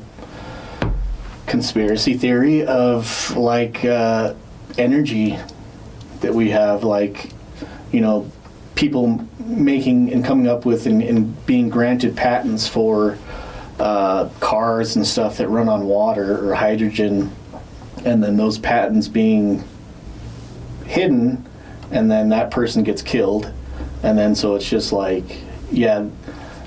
conspiracy theory of like energy that we have, like, people making and coming up with and being granted patents for cars and stuff that run on water or hydrogen, and then those patents being hidden, and then that person gets killed, and then so it's just like,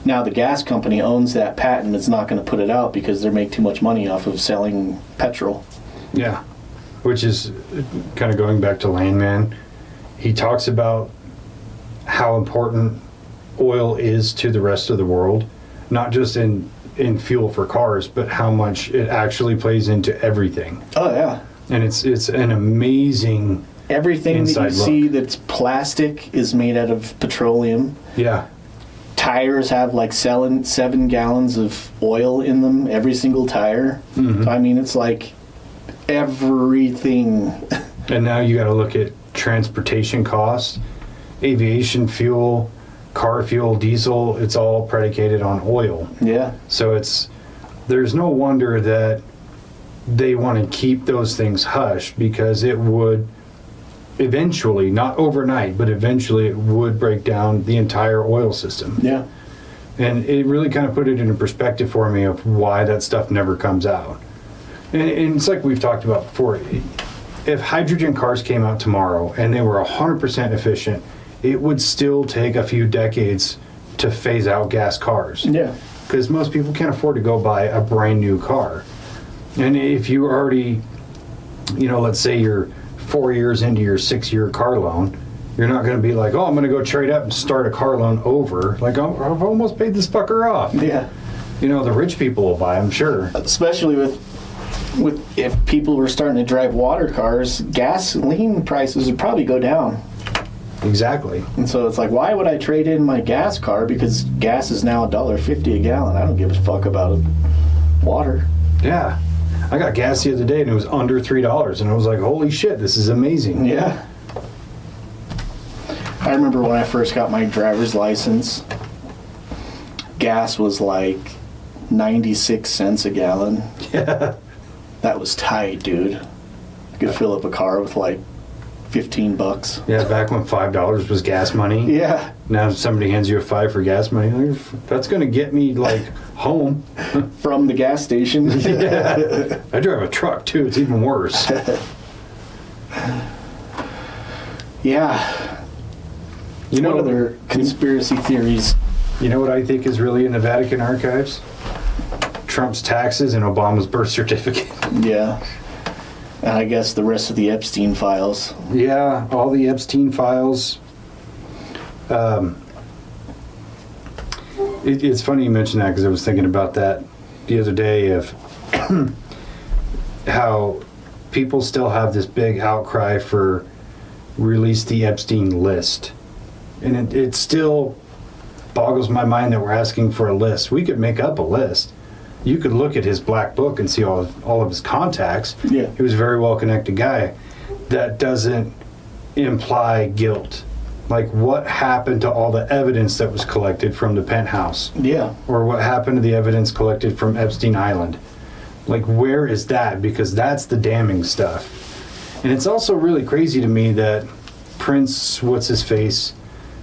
now the gas company owns that patent. It's not going to put it out because they make too much money off of selling petrol. Yeah, which is kind of going back to Landman. He talks about how important oil is to the rest of the world, not just in fuel for cars, but how much it actually plays into everything. Oh yeah. And it's an amazing everything that you see that's plastic is made out of petroleum. Yeah. Tires have like 7 gallons of oil in them, every single tire. Mm-hmm. So, I mean, it's like everything. And now you got to look at transportation costs, aviation fuel, car fuel, diesel. It's all predicated on oil. Yeah. So there's no wonder that they want to keep those things hush, because it would eventually, not overnight, but eventually it would break down the entire oil system. Yeah. And it really kind of put it into perspective for me of why that stuff never comes out. And it's like we've talked about before. If hydrogen cars came out tomorrow and they were 100% efficient, it would still take a few decades to phase out gas cars. Yeah. Because most people can't afford to go buy a brand new car. And if you already, let's say you're 4 years into your 6-year car loan, you're not going to be like, oh, I'm going to go trade up and start a car loan over. Like, I've almost paid this fucker off. Yeah. The rich people will buy, I'm sure. Especially with if people were starting to drive water cars, gasoline prices would probably go down. Exactly. And so it's like, why would I trade in my gas car? Because gas is now $1.50 a gallon. I don't give a fuck about water. Yeah. I got gas the other day and it was under $3. And I was like, holy shit, this is amazing. Yeah. I remember when I first got my driver's license, gas was like 96 cents a gallon. Yeah. That was tight, dude. You could fill up a car with like $15. Yeah, back when $5 was gas money. Yeah. Now somebody hands you a $5 for gas money, that's going to get me like home. From the gas station. Yeah. I drive a truck too, it's even worse. Yeah. What other conspiracy theories? You know what I think is really in the Vatican archives? Trump's taxes and Obama's birth certificate. Yeah. And I guess the rest of the Epstein files. Yeah, all the Epstein files. It's funny you mention that because I was thinking about that the other day of how people still have this big outcry for release the Epstein list. And it still boggles my mind that we're asking for a list. We could make up a list. You could look at his black book and see all of his contacts. Yeah. He was a very well-connected guy. That doesn't imply guilt. Like, what happened to all the evidence that was collected from the penthouse? Yeah. Or what happened to the evidence collected from Epstein Island? Like, where is that? Because that's the damning stuff. And it's also really crazy to me that Prince, what's-his-face?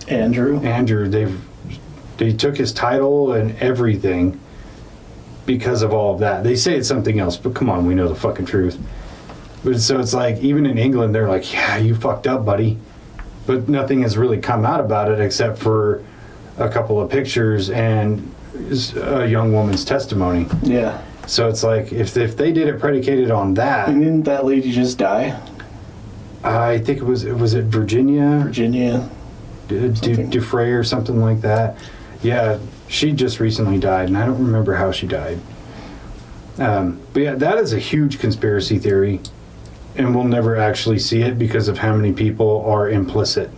Andrew, they took his title and everything because of all of that. They say it's something else, but come on, we know the fucking truth. But so it's like, even in England, they're like, yeah, you fucked up, buddy. But nothing has really come out about it except for a couple of pictures and a young woman's testimony. Yeah. So it's like, if they did it predicated on that. And didn't that lady just die? I think was it Virginia? Virginia. Dufresne or something like that. Yeah, she just recently died, and I don't remember how she died. But yeah, that is a huge conspiracy theory, and we'll never actually see it because of how many people are implicit.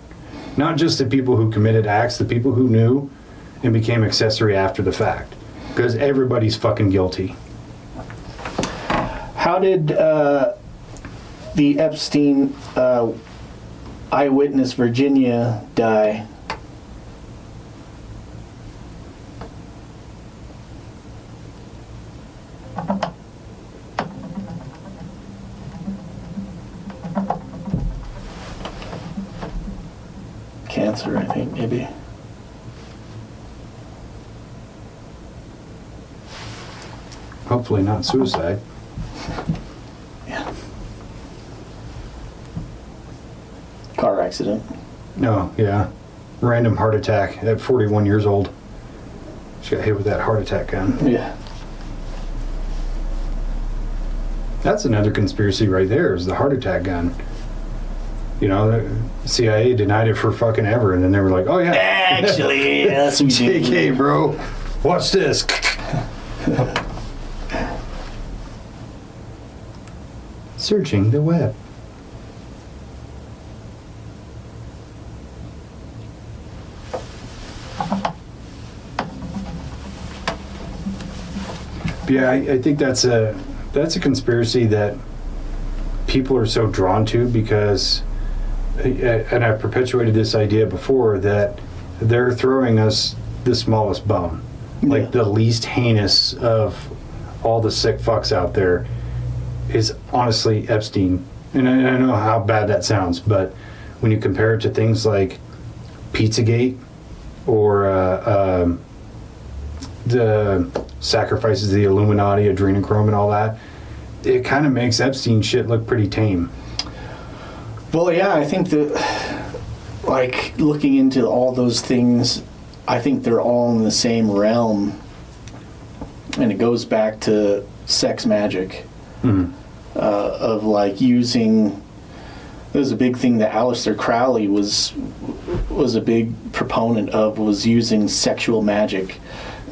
Not just the people who committed acts, the people who knew and became accessory after the fact. Because everybody's fucking guilty. How did the Epstein eyewitness Virginia die? Cancer, I think, maybe. Hopefully not suicide. Yeah. Car accident. No, yeah. Random heart attack at 41 years old. She got hit with that heart attack gun. Yeah. That's another conspiracy right there, is the heart attack gun. You know, the CIA denied it for fucking ever, and then they were like, oh yeah. Actually, that's what we did. JK, bro. Watch this. Searching the web. Yeah, I think that's a conspiracy that people are so drawn to because, and I've perpetuated this idea before, that they're throwing us the smallest bone. Like, Yeah. the least heinous of all the sick fucks out there is honestly Epstein. And I know how bad that sounds, but when you compare it to things like Pizzagate or the sacrifices of the Illuminati, adrenochrome, and all that, it kind of makes Epstein shit look pretty tame. Well, yeah, I think that, like, looking into all those things, I think they're all in the same realm. And it goes back to sex magic. Of, like, using... There's a big thing that Aleister Crowley was a big proponent of, was using sexual magic.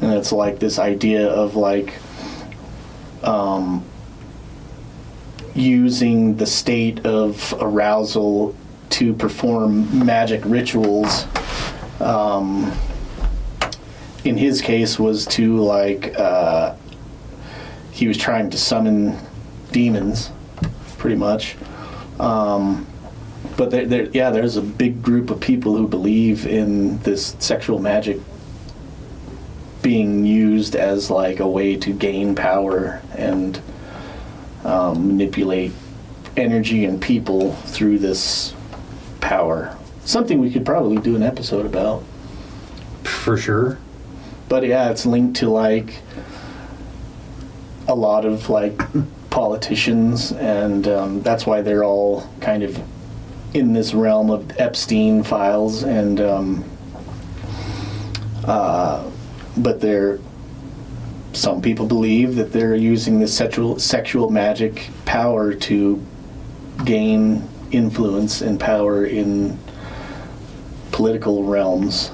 And it's like this idea of, like, using the state of arousal to perform magic rituals. In his case was to, like, he was trying to summon demons, pretty much. But there's a big group of people who believe in this sexual magic being used as, like, a way to gain power and manipulate energy and people through this power. Something we could probably do an episode about. For sure. But yeah, it's linked to, like, a lot of, like, politicians, and that's why they're all kind of in this realm of Epstein files, and but some people believe that they're using this sexual magic power to gain influence and power in political realms.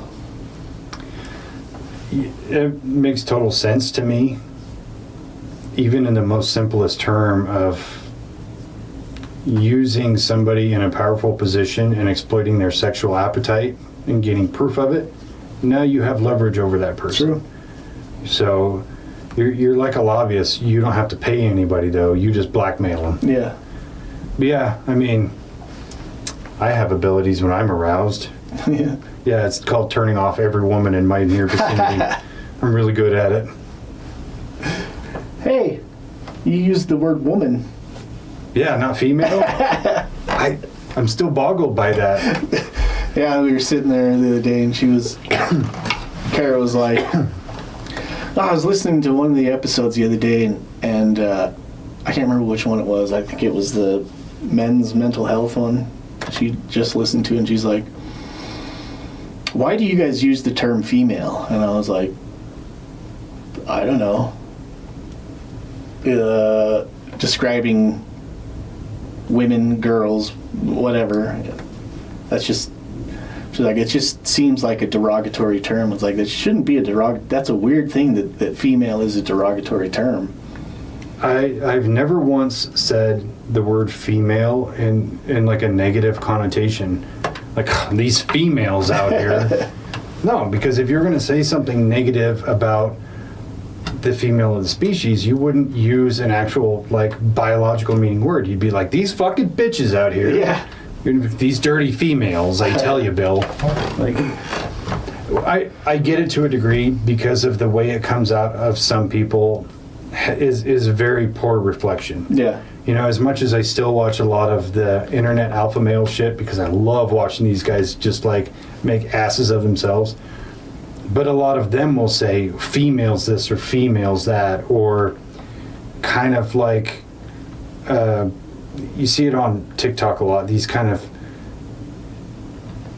It makes total sense to me, even in the most simplest term of using somebody in a powerful position and exploiting their sexual appetite and getting proof of it. Now you have leverage over that person. True. So you're like a lobbyist. You don't have to pay anybody, though. You just blackmail them. Yeah. But yeah, I mean, I have abilities when I'm aroused. Yeah. Yeah, it's called turning off every woman in my near vicinity. I'm really good at it. Hey, you used the word woman. Yeah, not female? I'm still boggled by that. Yeah, we were sitting there the other day, and Kara was like, I was listening to one of the episodes the other day, and I can't remember which one it was. I think it was the men's mental health one she just listened to, and she's like, why do you guys use the term female? And I was like, I don't know. Describing women, girls, whatever. That's just, she's like, it just seems like a derogatory term. It's like, that shouldn't be that's a weird thing that female is a derogatory term. I've never once said the word female in like a negative connotation. Like, these females out here. No, because if you're going to say something negative about the female of the species, you wouldn't use an actual, like, biological meaning word. You'd be like, these fucking bitches out here. Yeah. These dirty females, I tell you, Bill. Like, I get it to a degree because of the way it comes out of some people is a very poor reflection. Yeah. You know, as much as I still watch a lot of the internet alpha male shit, because I love watching these guys just, like, make asses of themselves, but a lot of them will say females this or females that, or kind of like, you see it on TikTok a lot, these kind of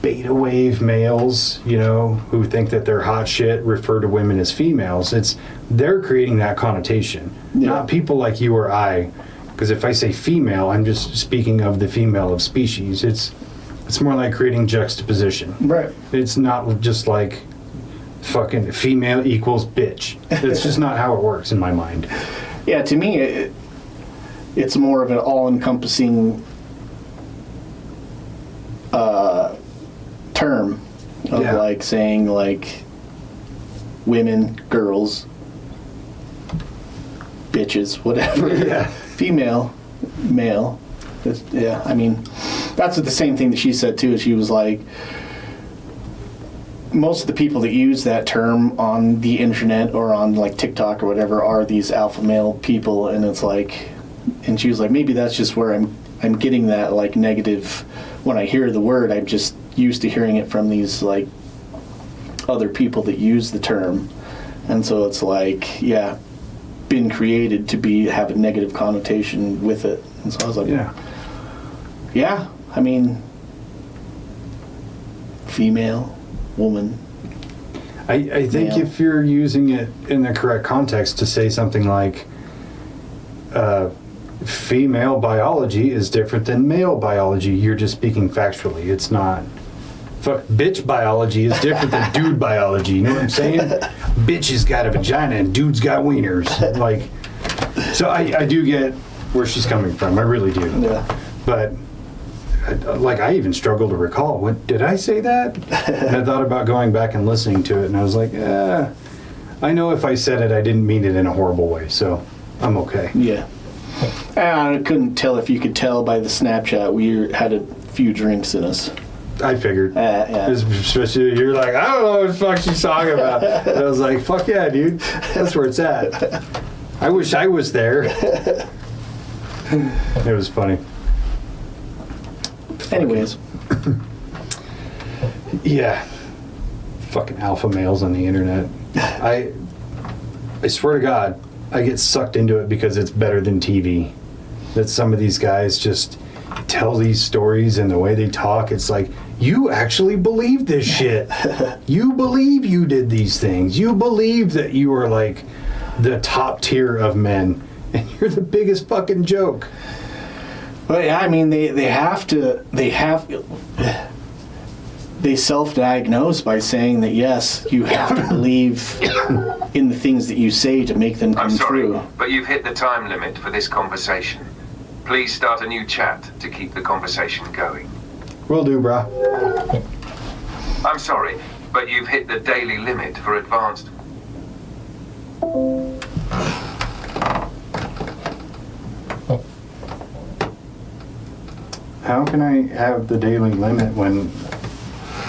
beta wave males, you know, who think that they're hot shit, refer to women as females. They're creating that connotation, not people like you or I. Because if I say female, I'm just speaking of the female of species. It's more like creating juxtaposition. Right. It's not just like fucking female equals bitch. It's just not how it works in my mind. Yeah, to me, it's more of an all-encompassing term of like saying, like, women, girls, bitches, whatever. Yeah. Female, male. Yeah, I mean, that's the same thing that she said too. She was like, most of the people that use that term on the internet or on, like, TikTok or whatever are these alpha male people, and it's like, and she was like, maybe that's just where I'm getting that, like, negative. When I hear the word, I'm just used to hearing it from these, like, other people that use the term, And so it's like, yeah, been created to have a negative connotation with it. And so I was like, yeah, I mean, female, woman. I think male. if you're using it in the correct context to say something like female biology is different than male biology, you're just speaking factually. It's not. Bitch biology is different than dude biology. You know what I'm saying? Bitch has got a vagina and dude's got wieners. Like, so I do get where she's coming from. I really do. Yeah. But like, I even struggle to recall. What did I say that? And I thought about going back and listening to it, and I was like, I know if I said it, I didn't mean it in a horrible way, so I'm okay. Yeah. I couldn't tell if you could tell by the Snapchat. We had a few drinks in us. I figured. Yeah. Especially, you're like, I don't know what the fuck she's talking about. And I was like, fuck yeah, dude. That's where it's at. I wish I was there. It was funny. Anyways. Yeah. Fucking alpha males on the internet. I swear to God, I get sucked into it because it's better than TV. That some of these guys just tell these stories and the way they talk, it's like, you actually believe this shit. You believe you did these things. You believe that you are like the top tier of men, and you're the biggest fucking joke. Well, yeah, I mean, they self-diagnose by saying that, yes, you have to believe in the things that you say to make them come I'm sorry, true. but you've hit the time limit for this conversation. Please start a new chat to keep the conversation going. Will do, brah. I'm sorry, but you've hit the daily limit for advanced. How can I have the daily limit when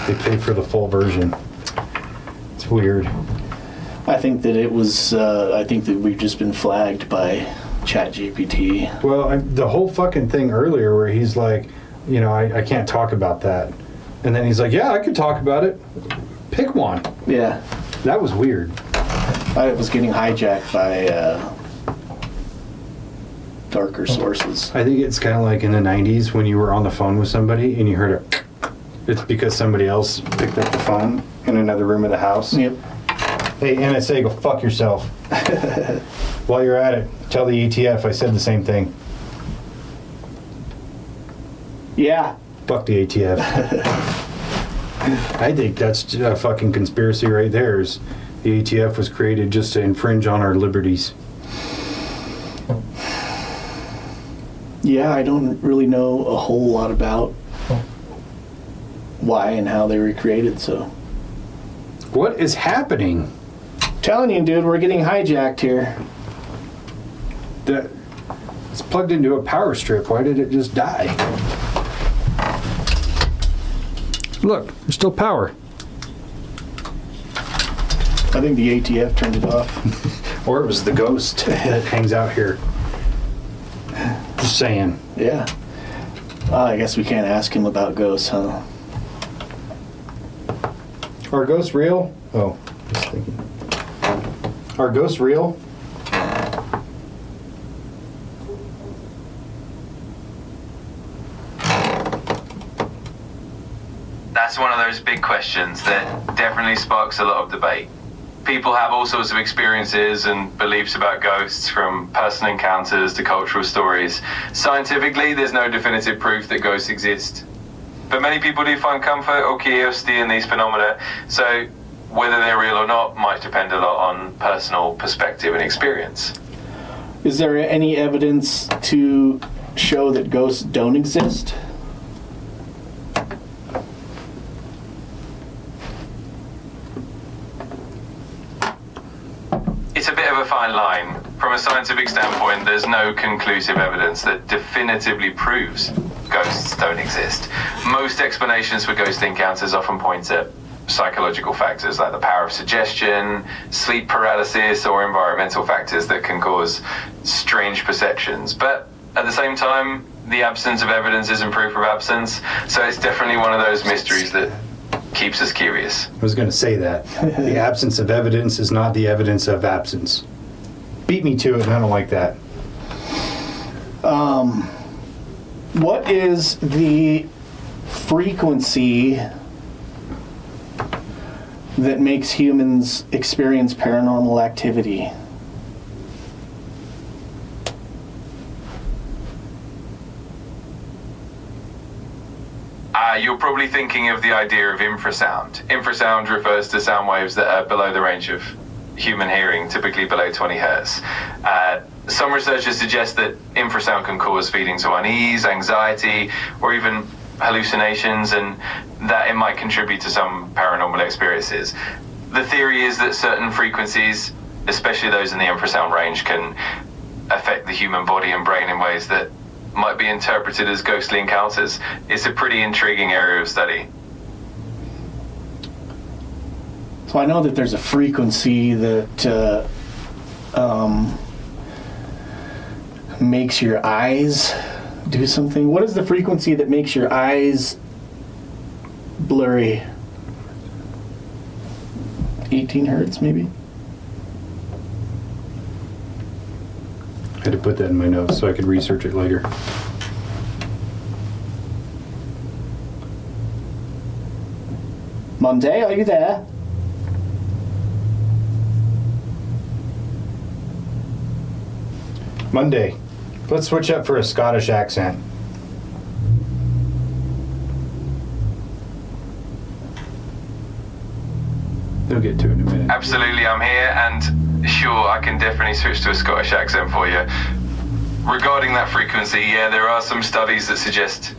they pay for the full version? It's weird. I think that it was, I think that we've just been flagged by ChatGPT. Well, the whole fucking thing earlier where he's like, you know, I can't talk about that. And then he's like, yeah, I could talk about it. Pick one. Yeah. That was weird. I was getting hijacked by darker sources. I think it's kind of like in the 90s when you were on the phone with somebody and you heard a... It's because somebody else picked up the phone in another room of the house. Yep. Hey, NSA, go fuck yourself. While you're at it, tell the ETF I said the same thing. Yeah. Fuck the ATF. I think that's a fucking conspiracy right there. Is the ATF was created just to infringe on our liberties. Yeah, I don't really know a whole lot about why and how they were created, so. What is happening? Telling you, dude, we're getting hijacked here. It's plugged into a power strip. Why did it just die? Look, there's still power. I think the ATF turned it off. Or it was the ghost that hangs out here. Just saying. Yeah. I guess we can't ask him about ghosts, huh? Are ghosts real? Oh, just thinking. Are ghosts real? That's one of those big questions that definitely sparks a lot of debate. People have all sorts of experiences and beliefs about ghosts, from personal encounters to cultural stories. Scientifically, there's no definitive proof that ghosts exist. But many people do find comfort or curiosity in these phenomena, so whether they're real or not might depend a lot on personal perspective and experience. Is there any evidence to show that ghosts don't exist? It's a bit of a fine line. From a scientific standpoint, there's no conclusive evidence that definitively proves ghosts don't exist. Most explanations for ghost encounters often point at psychological factors like the power of suggestion, sleep paralysis, or environmental factors that can cause strange perceptions. But at the same time, the absence of evidence isn't proof of absence, so it's definitely one of those mysteries that keeps us curious. I was going to say that. The absence of evidence is not the evidence of absence. Beat me to it, and I don't like that. What is the frequency that makes humans experience paranormal activity? You're probably thinking of the idea of infrasound. Infrasound refers to sound waves that are below the range of human hearing, typically below 20 hertz. Some researchers suggest that infrasound can cause feelings of unease, anxiety, or even hallucinations, and that it might contribute to some paranormal experiences. The theory is that certain frequencies, especially those in the infrasound range, can affect the human body and brain in ways that might be interpreted as ghostly encounters. It's a pretty intriguing area of study. So I know that there's a frequency that makes your eyes do something. What is the frequency that makes your eyes blurry? 18 hertz, maybe? I had to put that in my notes so I could research it later. Monday, are you there? Monday. Let's switch up for a Scottish accent. They'll get to it in a minute. Absolutely, I'm here, and sure, I can definitely switch to a Scottish accent for you. Regarding that frequency, yeah, there are some studies that suggest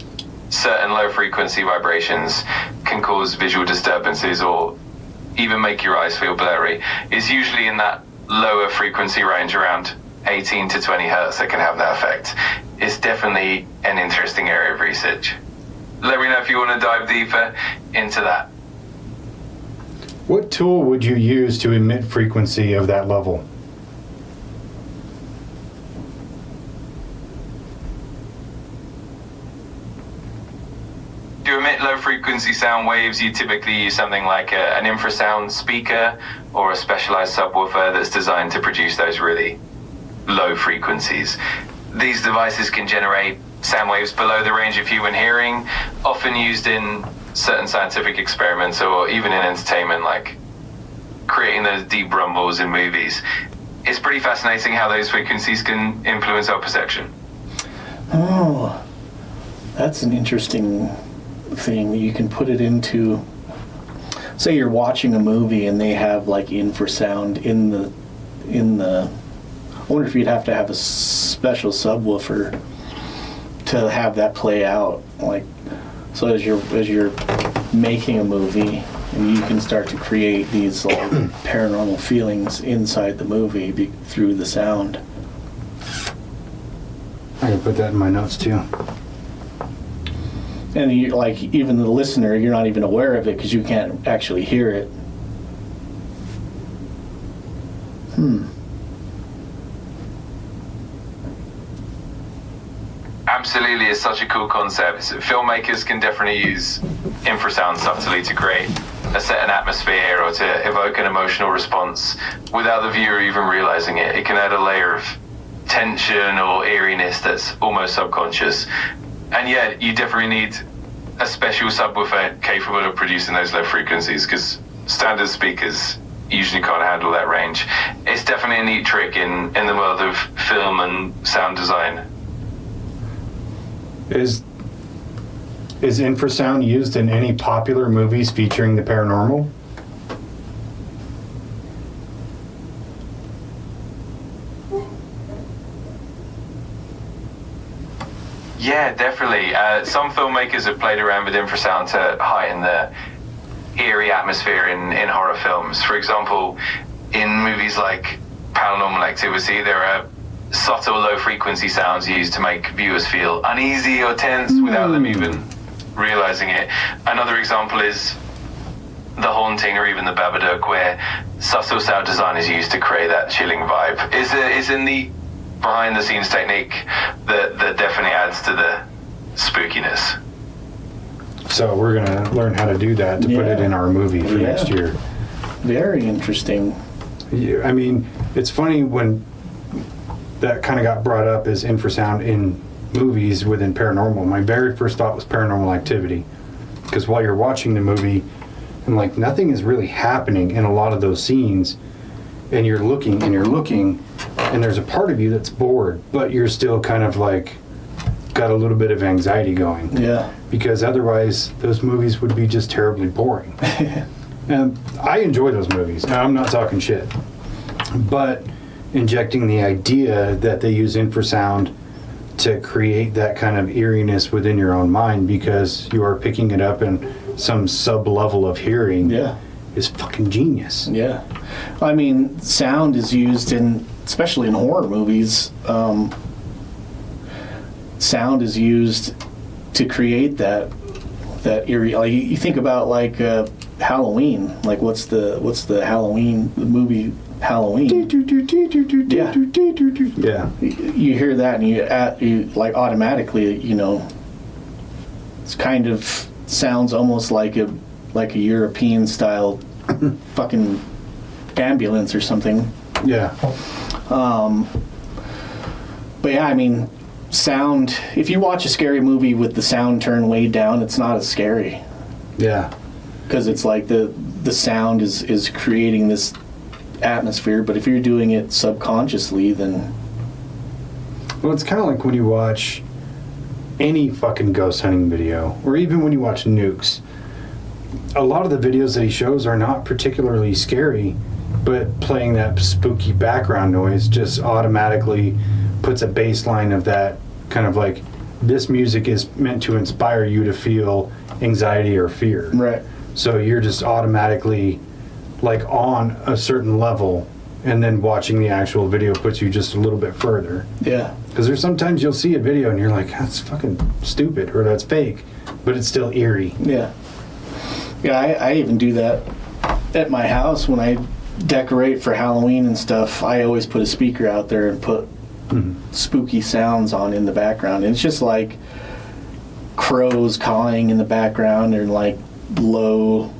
certain low frequency vibrations can cause visual disturbances or even make your eyes feel blurry. It's usually in that lower frequency range, around 18 to 20 hertz, that can have that effect. It's definitely an interesting area of research. Let me know if you want to dive deeper into that. What tool would you use to emit frequency of that level? To emit low frequency sound waves, you typically use something like an infrasound speaker or a specialized subwoofer that's designed to produce those really low frequencies. These devices can generate sound waves below the range of human hearing, often used in certain scientific experiments or even in entertainment, like creating those deep rumbles in movies. It's pretty fascinating how those frequencies can influence our perception. Oh, that's an interesting thing. You can put it into, say you're watching a movie and they have like infrasound in the I wonder if you'd have to have a special subwoofer to have that play out, like, so as you're making a movie, and you can start to create these like paranormal feelings inside the movie through the sound. I can put that in my notes too. And you, like, even the listener, you're not even aware of it because you can't actually hear it. Absolutely, it's such a cool concept. Filmmakers can definitely use infrasound subtly to create a certain atmosphere or to evoke an emotional response without the viewer even realizing it. It can add a layer of tension or eeriness that's almost subconscious. And yet, you definitely need a special subwoofer capable of producing those low frequencies, because standard speakers usually can't handle that range. It's definitely a neat trick in the world of film and sound design. Is infrasound used in any popular movies featuring the paranormal? Yeah, definitely. Some filmmakers have played around with infrasound to heighten the eerie atmosphere in horror films. For example, in movies like Paranormal Activity, there are subtle low-frequency sounds used to make viewers feel uneasy or tense without them even realizing it. Another example is The Haunting or even The Babadook, where subtle sound design is used to create that chilling vibe. It's a neat behind-the-scenes technique that definitely adds to the spookiness. So we're gonna learn how to do that to put it in our movie for next year. Very interesting. Yeah, I mean, it's funny when that kind of got brought up as infrasound in movies within paranormal. My very first thought was Paranormal Activity, because while you're watching the movie and like nothing is really happening in a lot of those scenes, and you're looking and there's a part of you that's bored, but you're still kind of like got a little bit of anxiety going. Yeah. Because otherwise those movies would be just terribly boring. And I enjoy those movies. Now, I'm not talking shit. But injecting the idea that they use infrasound to create that kind of eeriness within your own mind because you are picking it up in some sub-level of hearing is fucking genius. Yeah. I mean, sound is used in, especially in horror movies, sound is used to create that eerie. Like you think about like Halloween. Like what's the Halloween the movie Halloween? Yeah. You hear that and you like automatically, you know, it's kind of sounds almost like a European style fucking ambulance or something. Yeah. But yeah, I mean, sound, if you watch a scary movie with the sound turned way down, it's not as scary. Yeah. Because it's like the sound is creating this atmosphere, but if you're doing it subconsciously, then... Well, it's kind of like when you watch any fucking ghost hunting video, or even when you watch Nukes. A lot of the videos that he shows are not particularly scary, but playing that spooky background noise just automatically puts a baseline of that kind of like, this music is meant to inspire you to feel anxiety or fear. Right. So you're just automatically like on a certain level, and then watching the actual video puts you just a little bit further. Yeah. Because there's sometimes you'll see a video and you're like, that's fucking stupid, or that's fake, but it's still eerie. Yeah. Yeah, I even do that at my house when I decorate for Halloween and stuff. I always put a speaker out there and put spooky sounds on in the background. And it's just like crows cawing in the background, or like low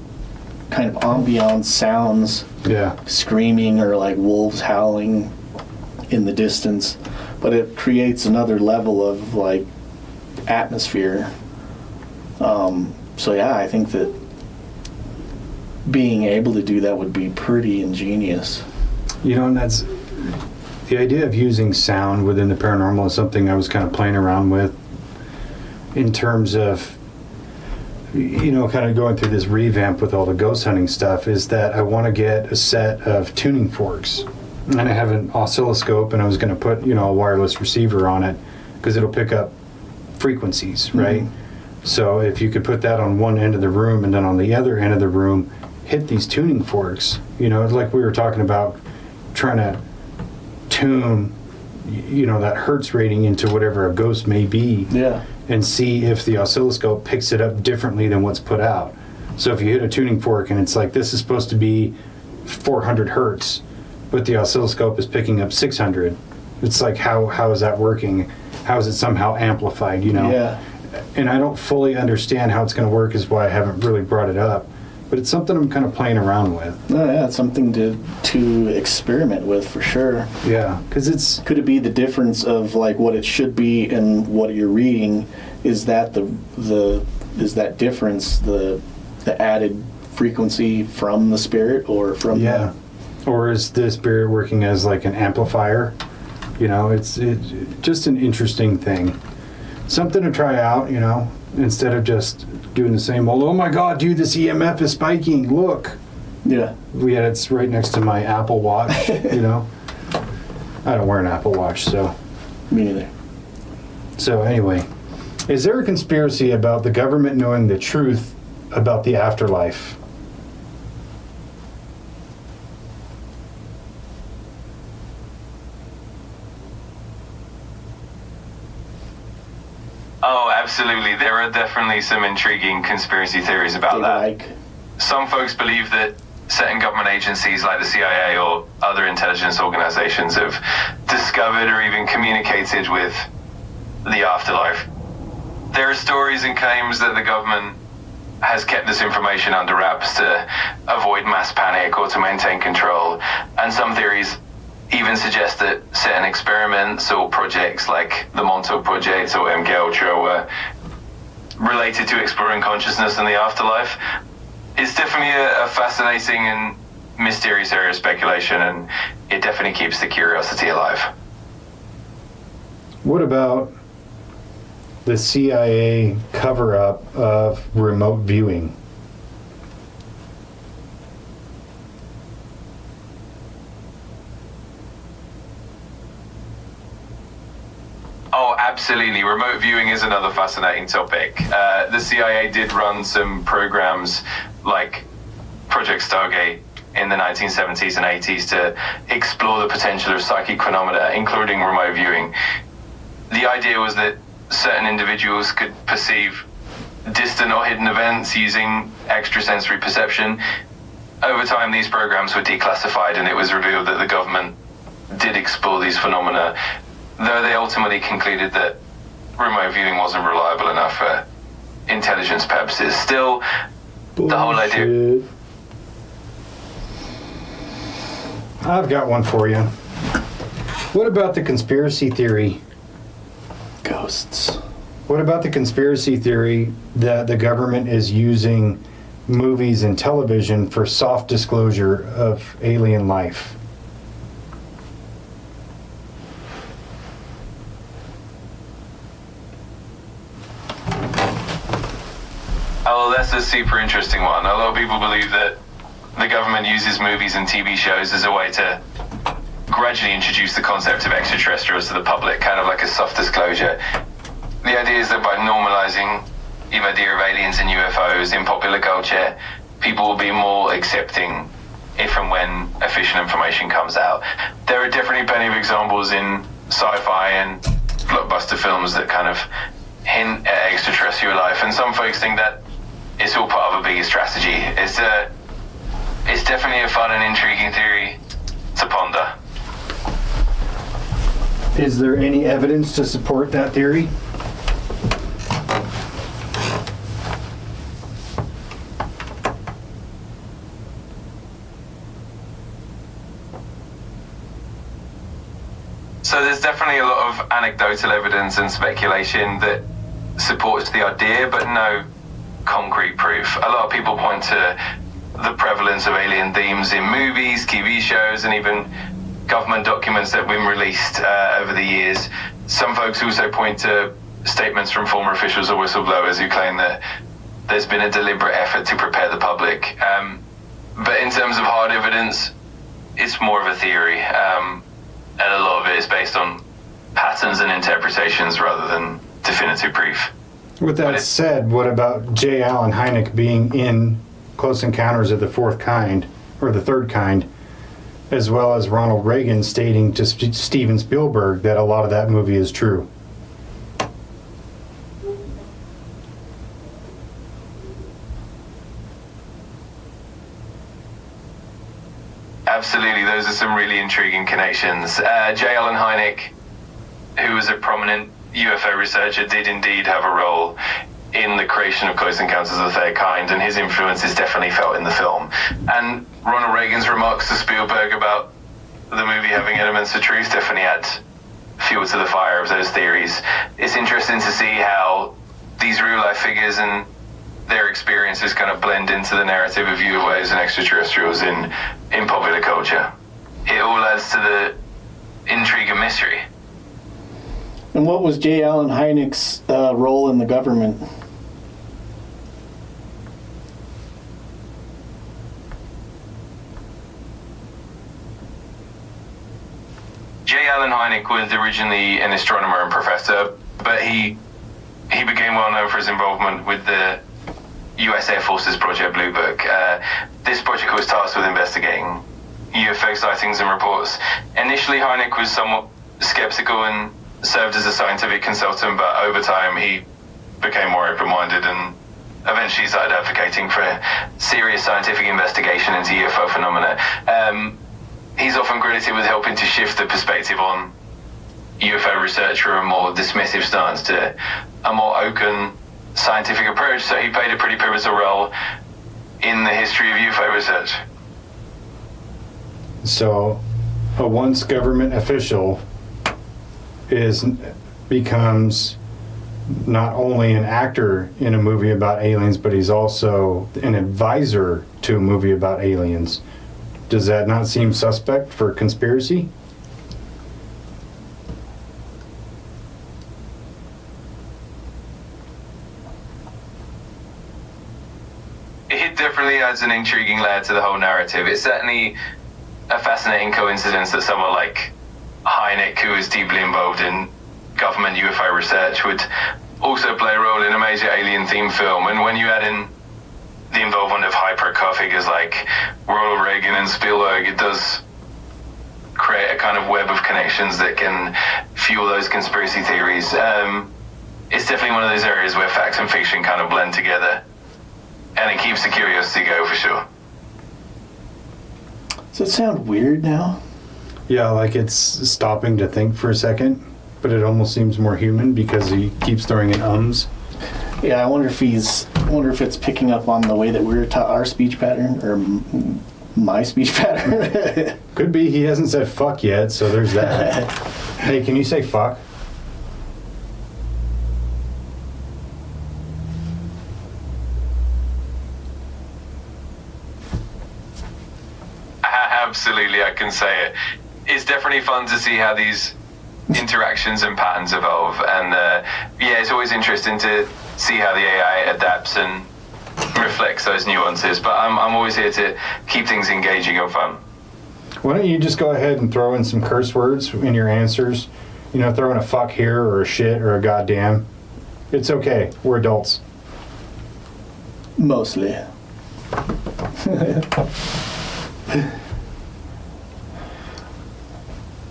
kind of ambiance sounds. Yeah. Screaming, or like wolves howling in the distance. But it creates another level of like atmosphere. So yeah, I think that being able to do that would be pretty ingenious. You know, and that's the idea of using sound within the paranormal is something I was kind of playing around with in terms of, you know, kind of going through this revamp with all the ghost hunting stuff, is that I want to get a set of tuning forks. And I have an oscilloscope, and I was going to put, you know, a wireless receiver on it because it'll pick up frequencies, right? So if you could put that on one end of the room and then on the other end of the room, hit these tuning forks, you know, like we were talking about trying to tune, you know, that hertz rating into whatever a ghost may be. Yeah. And see if the oscilloscope picks it up differently than what's put out. So if you hit a tuning fork and it's like, this is supposed to be 400 hertz, but the oscilloscope is picking up 600, it's like, how is that working? How is it somehow amplified, you know? Yeah. And I don't fully understand how it's going to work, is why I haven't really brought it up. But it's something I'm kind of playing around with. No, yeah, it's something to experiment with for sure. Yeah, because it's... Could it be the difference of like what it should be and what you're reading? Is that is that difference the added frequency from the spirit, or from or is the spirit working as like an amplifier? You know, it's just an interesting thing. Something to try out, you know, instead of just doing the same old, oh my God, dude, this EMF is spiking, look. Yeah. Yeah, it's right next to my Apple Watch, you know. I don't wear an Apple Watch, so. Me neither. So anyway, is there a conspiracy about the government knowing the truth about the afterlife? Oh, absolutely. There are definitely some intriguing conspiracy theories about that. Some folks believe that certain government agencies like the CIA or other intelligence organizations have discovered or even communicated with the afterlife. There are stories and claims that the government has kept this information under wraps to avoid mass panic or to maintain control. And some theories even suggest that certain experiments or projects like the Montauk Project or MK Ultra were related to exploring consciousness and the afterlife. It's definitely a fascinating and mysterious area of speculation, and it definitely keeps the curiosity alive. What about the CIA cover-up of remote viewing? Oh, absolutely. Remote viewing is another fascinating topic. The CIA did run some programs like Project Stargate in the 1970s and 80s to explore the potential of psychic phenomena, including remote viewing. The idea was that certain individuals could perceive distant or hidden events using extrasensory perception. Over time, these programs were declassified, and it was revealed that the government did explore these phenomena, though they ultimately concluded that remote viewing wasn't reliable enough for intelligence purposes. Still, the whole idea... I've got one for you. What about the conspiracy theory? Ghosts. What about the conspiracy theory that the government is using movies and television for soft disclosure of alien life? Oh, that's a super interesting one. A lot of people believe that the government uses movies and TV shows as a way to gradually introduce the concept of extraterrestrials to the public, kind of like a soft disclosure. The idea is that by normalizing the idea of aliens and UFOs in popular culture, people will be more accepting if and when official information comes out. There are definitely plenty of examples in sci-fi and blockbuster films that kind of hint at extraterrestrial life, and some folks think that it's all part of a bigger strategy. It's definitely a fun and intriguing theory to ponder. Is there any evidence to support that theory? So there's definitely a lot of anecdotal evidence and speculation that supports the idea, but no concrete proof. A lot of people point to the prevalence of alien themes in movies, TV shows, and even government documents that have been released over the years. Some folks also point to statements from former officials or whistleblowers who claim that there's been a deliberate effort to prepare the public. But in terms of hard evidence, it's more of a theory, and a lot of it is based on patterns and interpretations rather than definitive proof. With that said, what about J. Allen Hynek being in Close Encounters of the Fourth Kind, or the Third Kind, as well as Ronald Reagan stating to Steven Spielberg that a lot of that movie is true? Absolutely, those are some really intriguing connections. J. Allen Hynek, who was a prominent UFO researcher, did indeed have a role in the creation of Close Encounters of the Third Kind, and his influence is definitely felt in the film. And Ronald Reagan's remarks to Spielberg about the movie having elements of truth definitely add fuel to the fire of those theories. It's interesting to see how these real-life figures and their experiences kind of blend into the narrative of UFOs and extraterrestrials in popular culture. It all adds to the intrigue and mystery. And what was J. Allen Hynek's role in the government? J. Allen Hynek was originally an astronomer and professor, but he became well known for his involvement with the US Air Force's Project Blue Book. This project was tasked with investigating UFO sightings and reports. Initially, Hynek was somewhat skeptical and served as a scientific consultant, but over time he became more open-minded and eventually started advocating for serious scientific investigation into UFO phenomena. He's often credited with helping to shift the perspective on UFO research from a more dismissive stance to a more open scientific approach, so he played a pretty pivotal role in the history of UFO research. So, a once government official becomes not only an actor in a movie about aliens, but he's also an advisor to a movie about aliens. Does that not seem suspect for conspiracy? It definitely adds an intriguing layer to the whole narrative. It's certainly a fascinating coincidence that someone like Hynek, who is deeply involved in government UFO research, would also play a role in a major alien themed film. And when you add in the involvement of high-profile figures like Ronald Reagan and Spielberg, it does create a kind of web of connections that can fuel those conspiracy theories. It's definitely one of those areas where facts and fiction kind of blend together, and it keeps the curiosity going for sure. Does it sound weird now? Yeah, like it's stopping to think for a second, but it almost seems more human because he keeps throwing in ums. Yeah, I wonder if it's picking up on the way that we're taught our speech pattern, or my speech pattern. Could be. He hasn't said fuck yet, so there's that. Hey, can you say fuck? Absolutely, I can say it. It's definitely fun to see how these interactions and patterns evolve, and yeah, it's always interesting to see how the AI adapts and reflects those nuances, but I'm always here to keep things engaging and fun. Why don't you just go ahead and throw in some curse words in your answers? You know, throw in a fuck here or a shit or a goddamn. It's okay. We're adults. Mostly.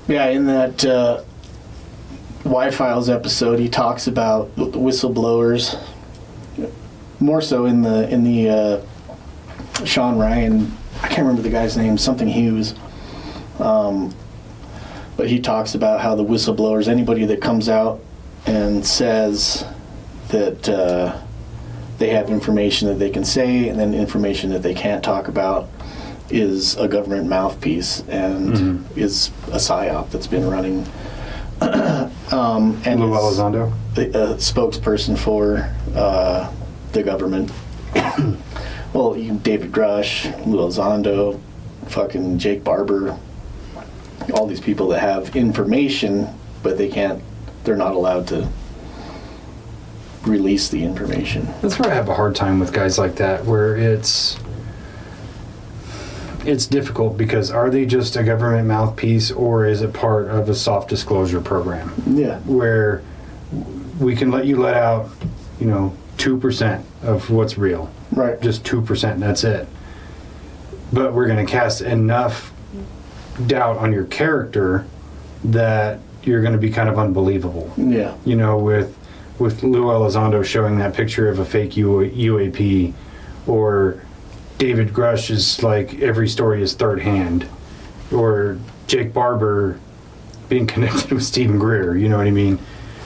Yeah, in that Y-Files episode, he talks about the whistleblowers. More so in the Sean Ryan, I can't remember the guy's name, something Hughes. But he talks about how the whistleblowers, anybody that comes out and says that they have information that they can say, and then information that they can't talk about, is a government mouthpiece and is a psyop that's been running. And Lou Elizondo? A spokesperson for the government. Well, David Grush, Lou Elizondo, fucking Jake Barber, all these people that have information, but they're not allowed to release the information. That's where I have a hard time with guys like that, where it's difficult because are they just a government mouthpiece, or is it part of a soft disclosure program? Yeah. Where we can let out, 2% of what's real. Right. Just 2%, and that's it. But we're going to cast enough doubt on your character that you're going to be kind of unbelievable. Yeah. With Lou Elizondo showing that picture of a fake UAP, or David Grush is like every story is third hand, or Jake Barber being connected with Stephen Greer, you know what I mean?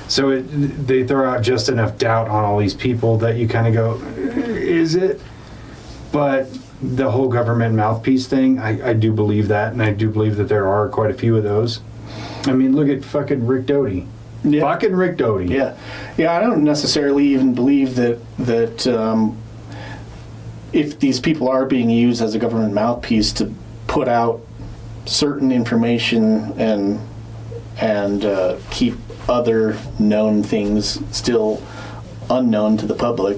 So they throw out just enough doubt on all these people that you kind of go, is it? But the whole government mouthpiece thing, I do believe that, and I do believe that there are quite a few of those. I mean, look at fucking Rick Doty. Yeah. Fucking Rick Doty. Yeah. I don't necessarily even believe that if these people are being used as a government mouthpiece to put out certain information and keep other known things still unknown to the public,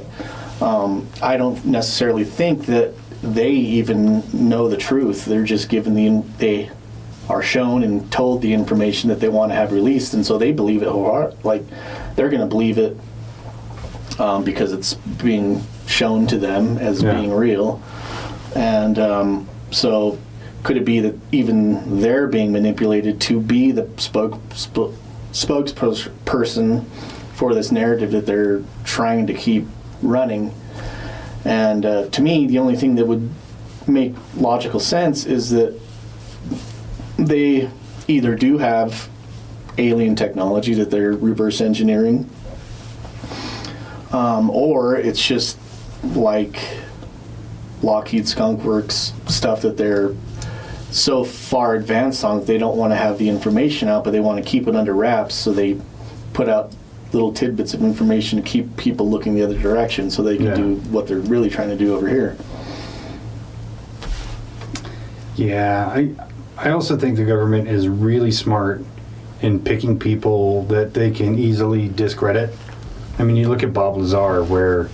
I don't necessarily think that they even know the truth. They're just given they are shown and told the information that they want to have released, and so they believe it wholeheartedly. Like, they're going to believe it because it's being shown to them as being real. And so could it be that even they're being manipulated to be the spokesperson for this narrative that they're trying to keep running? And to me, the only thing that would make logical sense is that they either do have alien technology that they're reverse engineering, Or it's just like Lockheed Skunk Works stuff that they're so far advanced on that they don't want to have the information out, but they want to keep it under wraps, so they put out little tidbits of information to keep people looking the other direction so they can do what they're really trying to do over here. Yeah, I also think the government is really smart in picking people that they can easily discredit. I mean, you look at Bob Lazar, where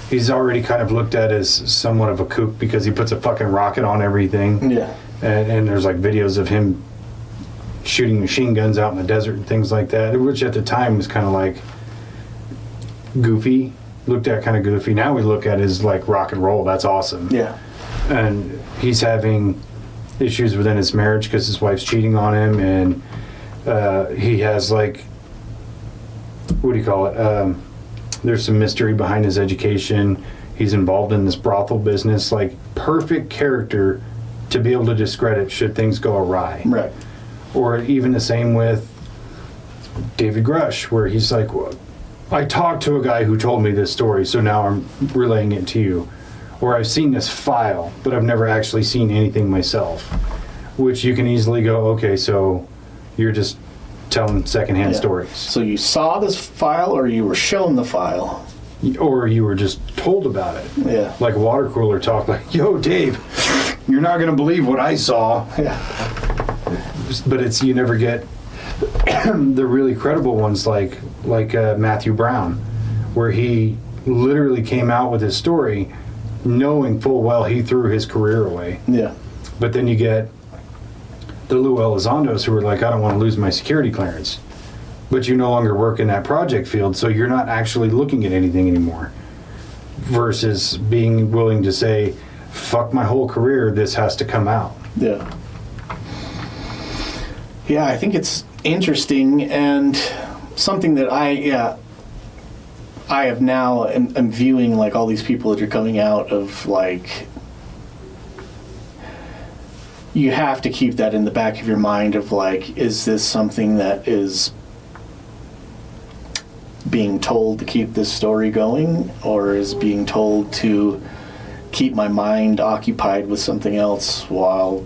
he's already kind of looked at as somewhat of a kook because he puts a fucking rocket on everything. Yeah. And there's like videos of him shooting machine guns out in the desert and things like that, which at the time was kind of like goofy, looked at kind of goofy. Now we look at it as like rock and roll. That's awesome. Yeah. And he's having issues within his marriage because his wife's cheating on him, and he has like, what do you call it? There's some mystery behind his education. He's involved in this brothel business. Like, perfect character to be able to discredit should things go awry. Right. Or even the same with David Grush, where he's like, well, I talked to a guy who told me this story, so now I'm relaying it to you. Or I've seen this file, but I've never actually seen anything myself. Which you can easily go, okay, so you're just telling secondhand stories. So you saw this file, or you were shown the file? Or you were just told about it. Yeah. Like water cooler talk, like, yo, Dave, you're not going to believe what I saw. Yeah. But it's, you never get the really credible ones like Matthew Brown, where he literally came out with his story knowing full well he threw his career away. Yeah. But then you get the Lou Elizondos who are like, I don't want to lose my security clearance. But you no longer work in that project field, so you're not actually looking at anything anymore. Versus being willing to say, fuck my whole career, this has to come out. Yeah. Yeah, I think it's interesting, and something that I have now am viewing, like, all these people that are coming out of, like, you have to keep that in the back of your mind of, like, is this something that is being told to keep this story going, or is being told to keep my mind occupied with something else while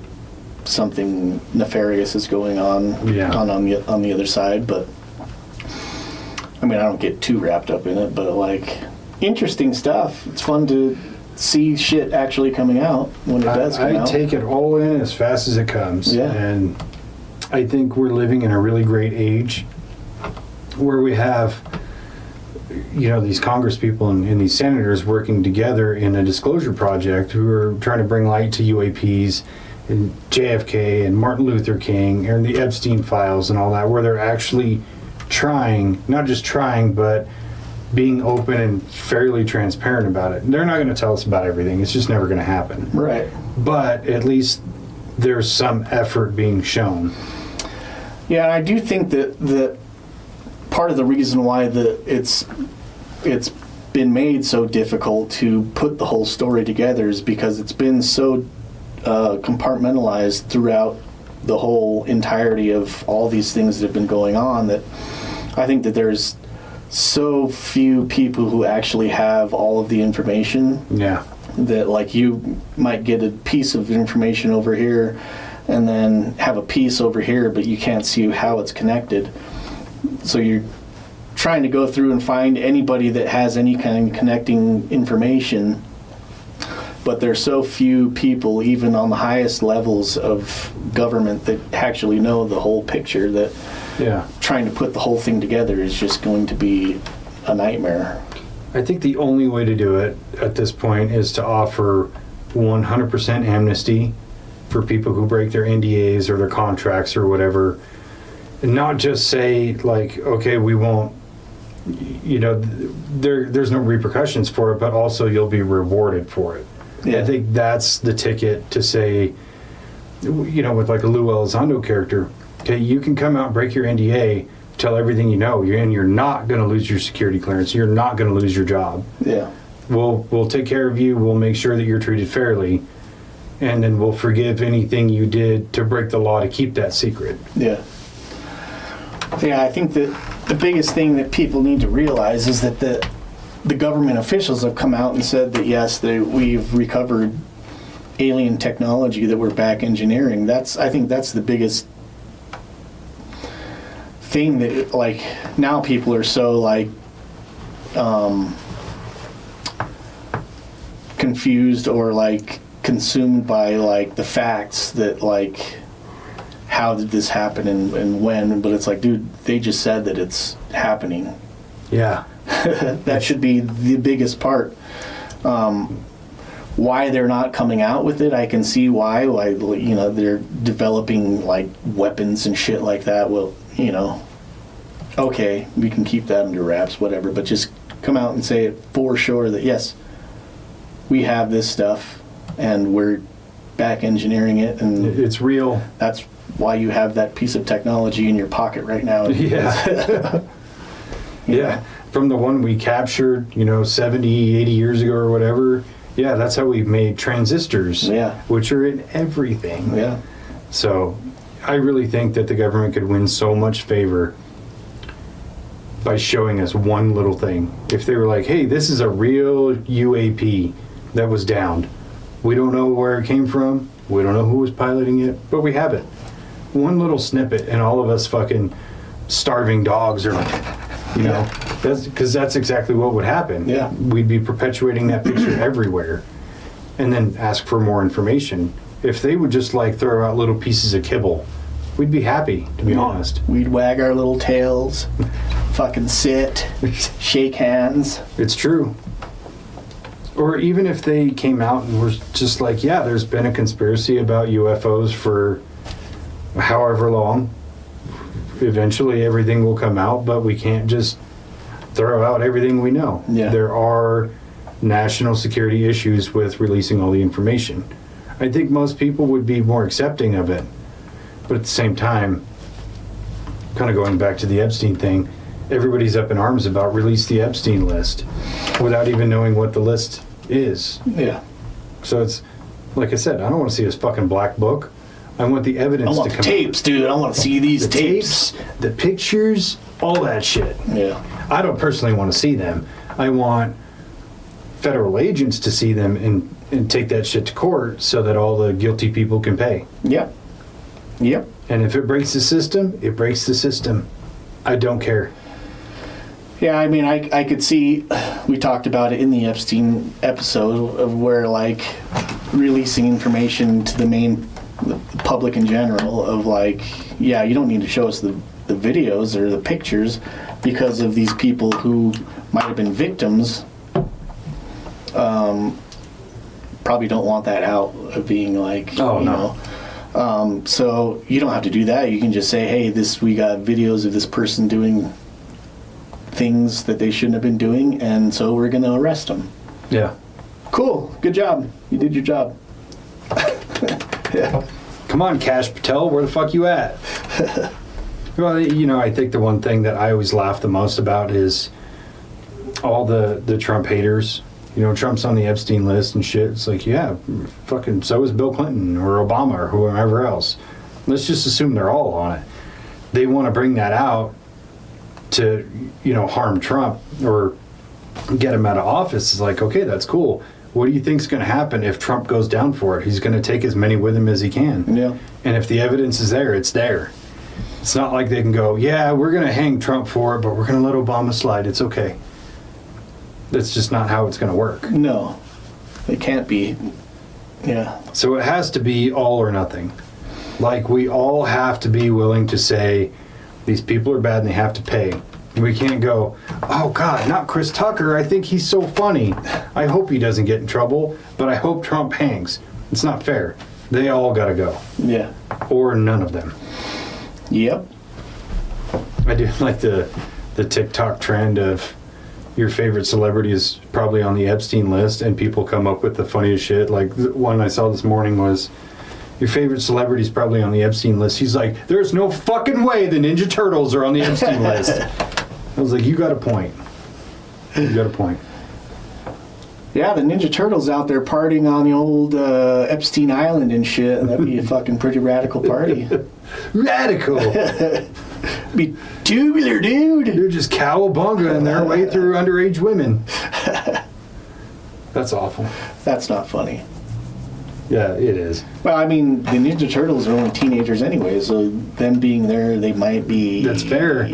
something nefarious is going on on the other side. But I mean, I don't get too wrapped up in it, but like, interesting stuff. It's fun to see shit actually coming out when it does come out. I take it all in as fast as it comes. Yeah. And I think we're living in a really great age where we have, you know, these Congress people and these senators working together in a disclosure project who are trying to bring light to UAPs and JFK and Martin Luther King and the Epstein files and all that, where they're actually trying, not just trying, but being open and fairly transparent about it. They're not going to tell us about everything. It's just never going to happen. Right. But at least there's some effort being shown. Yeah, I do think that part of the reason why it's been made so difficult to put the whole story together is because it's been so compartmentalized throughout the whole entirety of all these things that have been going on, that I think that there's so few people who actually have all of the information. Yeah. That, like, you might get a piece of information over here and then have a piece over here, but you can't see how it's connected. So you're trying to go through and find anybody that has any kind of connecting information, but there's so few people, even on the highest levels of government, that actually know the whole picture, that trying to put the whole thing together is just going to be a nightmare. I think the only way to do it at this point is to offer 100% amnesty for people who break their NDAs or their contracts or whatever, and not just say, like, okay, we won't, you know, there's no repercussions for it, but also you'll be rewarded for it. Yeah. I think that's the ticket to say, you know, with like a Lou Elizondo character, okay, you can come out and break your NDA, tell everything you know, and you're not going to lose your security clearance. You're not going to lose your job. Yeah. We'll take care of you. We'll make sure that you're treated fairly, and then we'll forgive anything you did to break the law to keep that secret. Yeah. Yeah, I think that the biggest thing that people need to realize is that the government officials have come out and said that yes, we've recovered alien technology that we're back engineering. I think that's the biggest thing that, like, now people are so, like, confused or, like, consumed by, like, the facts that, like, how did this happen and when, but it's like, dude, they just said that it's happening. Yeah. That should be the biggest part. Why they're not coming out with it, I can see why, you know, they're developing, like, weapons and shit like that. Well, you know, okay, we can keep that under wraps, whatever, but just come out and say it for sure that yes, we have this stuff and we're back engineering it, and It's real. that's why you have that piece of technology in your pocket right now. Yeah. Yeah. From the one we captured, 70, 80 years ago or whatever. Yeah, that's how we made transistors. Yeah. Which are in everything. Yeah. So I really think that the government could win so much favor by showing us one little thing. If they were like, hey, this is a real UAP that was downed. We don't know where it came from. We don't know who was piloting it, but we have it. One little snippet, and all of us fucking starving dogs are like, that's because that's exactly what would happen. Yeah. We'd be perpetuating that picture everywhere, and then ask for more information. If they would just like throw out little pieces of kibble, we'd be happy, to be honest. We'd wag our little tails, fucking sit, shake hands. It's true. Or even if they came out and were just like, yeah, there's been a conspiracy about UFOs for however long. Eventually everything will come out, but we can't just throw out everything we know. Yeah. There are national security issues with releasing all the information. I think most people would be more accepting of it. But at the same time, kind of going back to the Epstein thing, everybody's up in arms about release the Epstein list without even knowing what the list is. Yeah. So it's, like I said, I don't want to see this fucking black book. I want the evidence I want to the come tapes, dude. I want to see these the tapes. the pictures, all that shit. Yeah. I don't personally want to see them. I want federal agents to see them and take that shit to court so that all the guilty people can pay. Yep. Yep. And if it breaks the system, it breaks the system. I don't care. Yeah, I mean, I could see, we talked about it in the Epstein episode of where, like, releasing information to the public in general of, like, yeah, you don't need to show us the videos or the pictures because of these people who might have been victims. Probably don't want that out of being like, Oh, you no. know. So you don't have to do that. You can just say, hey, we got videos of this person doing things that they shouldn't have been doing, and so we're going to arrest them. Yeah. Cool. Good job. You did your job. Yeah. Come on, Kash Patel, where the fuck you at? Well, I think the one thing that I always laugh the most about is all the Trump haters. Trump's on the Epstein list and shit. It's like, yeah, fucking so is Bill Clinton or Obama or whoever else. Let's just assume they're all on it. They want to bring that out to, harm Trump or get him out of office. It's like, okay, that's cool. What do you think's going to happen if Trump goes down for it? He's going to take as many with him as he can. Yeah. And if the evidence is there, it's there. It's not like they can go, yeah, we're going to hang Trump for it, but we're going to let Obama slide. It's okay. That's just not how it's going to work. No. It can't be. Yeah. So it has to be all or nothing. Like, we all have to be willing to say, these people are bad and they have to pay. We can't go, oh God, not Chris Tucker. I think he's so funny. I hope he doesn't get in trouble, but I hope Trump hangs. It's not fair. They all got to go. Yeah. Or none of them. Yep. I do like the TikTok trend of your favorite celebrity is probably on the Epstein list, and people come up with the funniest shit. Like, the one I saw this morning was, your favorite celebrity is probably on the Epstein list. He's like, there's no fucking way the Ninja Turtles are on the Epstein list. I was like, you got a point. You got a point. Yeah, the Ninja Turtles out there partying on the old Epstein Island and shit. That'd be a fucking pretty radical party. Radical. Be tubular, dude. They're just cowabunga in their way through underage women. That's awful. That's not funny. Yeah, it is. Well, I mean, the Ninja Turtles are only teenagers anyway, so them being there, they might be... That's fair.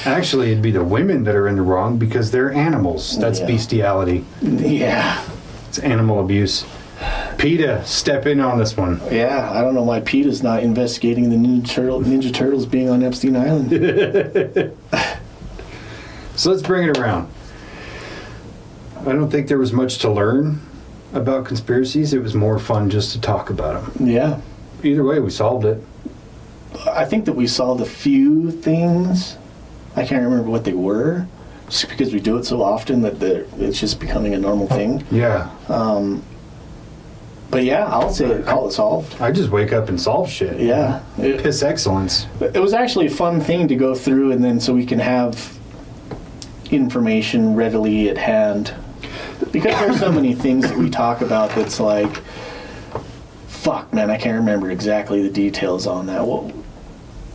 Actually, it'd be the women that are in the wrong because they're animals. That's bestiality. Yeah. It's animal abuse. PETA, step in on this one. Yeah, I don't know why PETA's not investigating the Ninja Turtles being on Epstein Island. So let's bring it around. I don't think there was much to learn about conspiracies. It was more fun just to talk about them. Yeah. Either way, we solved it. I think that we solved a few things. I can't remember what they were, just because we do it so often that it's just becoming a normal thing. Yeah. But yeah, I'll say call it solved. I just wake up and solve shit. Yeah. Piss excellence. It was actually a fun thing to go through, and then so we can have information readily at hand. Because there's so many things that we talk about that's like, fuck, man, I can't remember exactly the details on that. Well,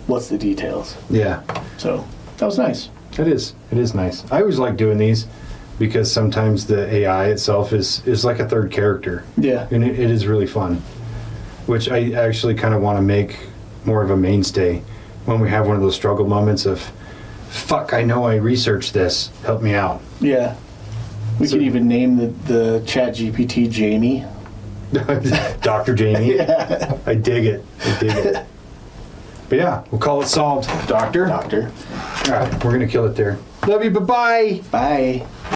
what's the details? Yeah. So that was nice. It is. It is nice. I always like doing these because sometimes the AI itself is like a third character. Yeah. And it is really fun, which I actually kind of want to make more of a mainstay when we have one of those struggle moments of, fuck, I know I researched this. Help me out. Yeah. We could even name the Chat GPT Jamie. Dr. Jamie. Yeah. I dig it. I dig it. But yeah, we'll call it solved. Doctor? Doctor. All right, we're going to kill it there. Love you. Bye-bye. Bye.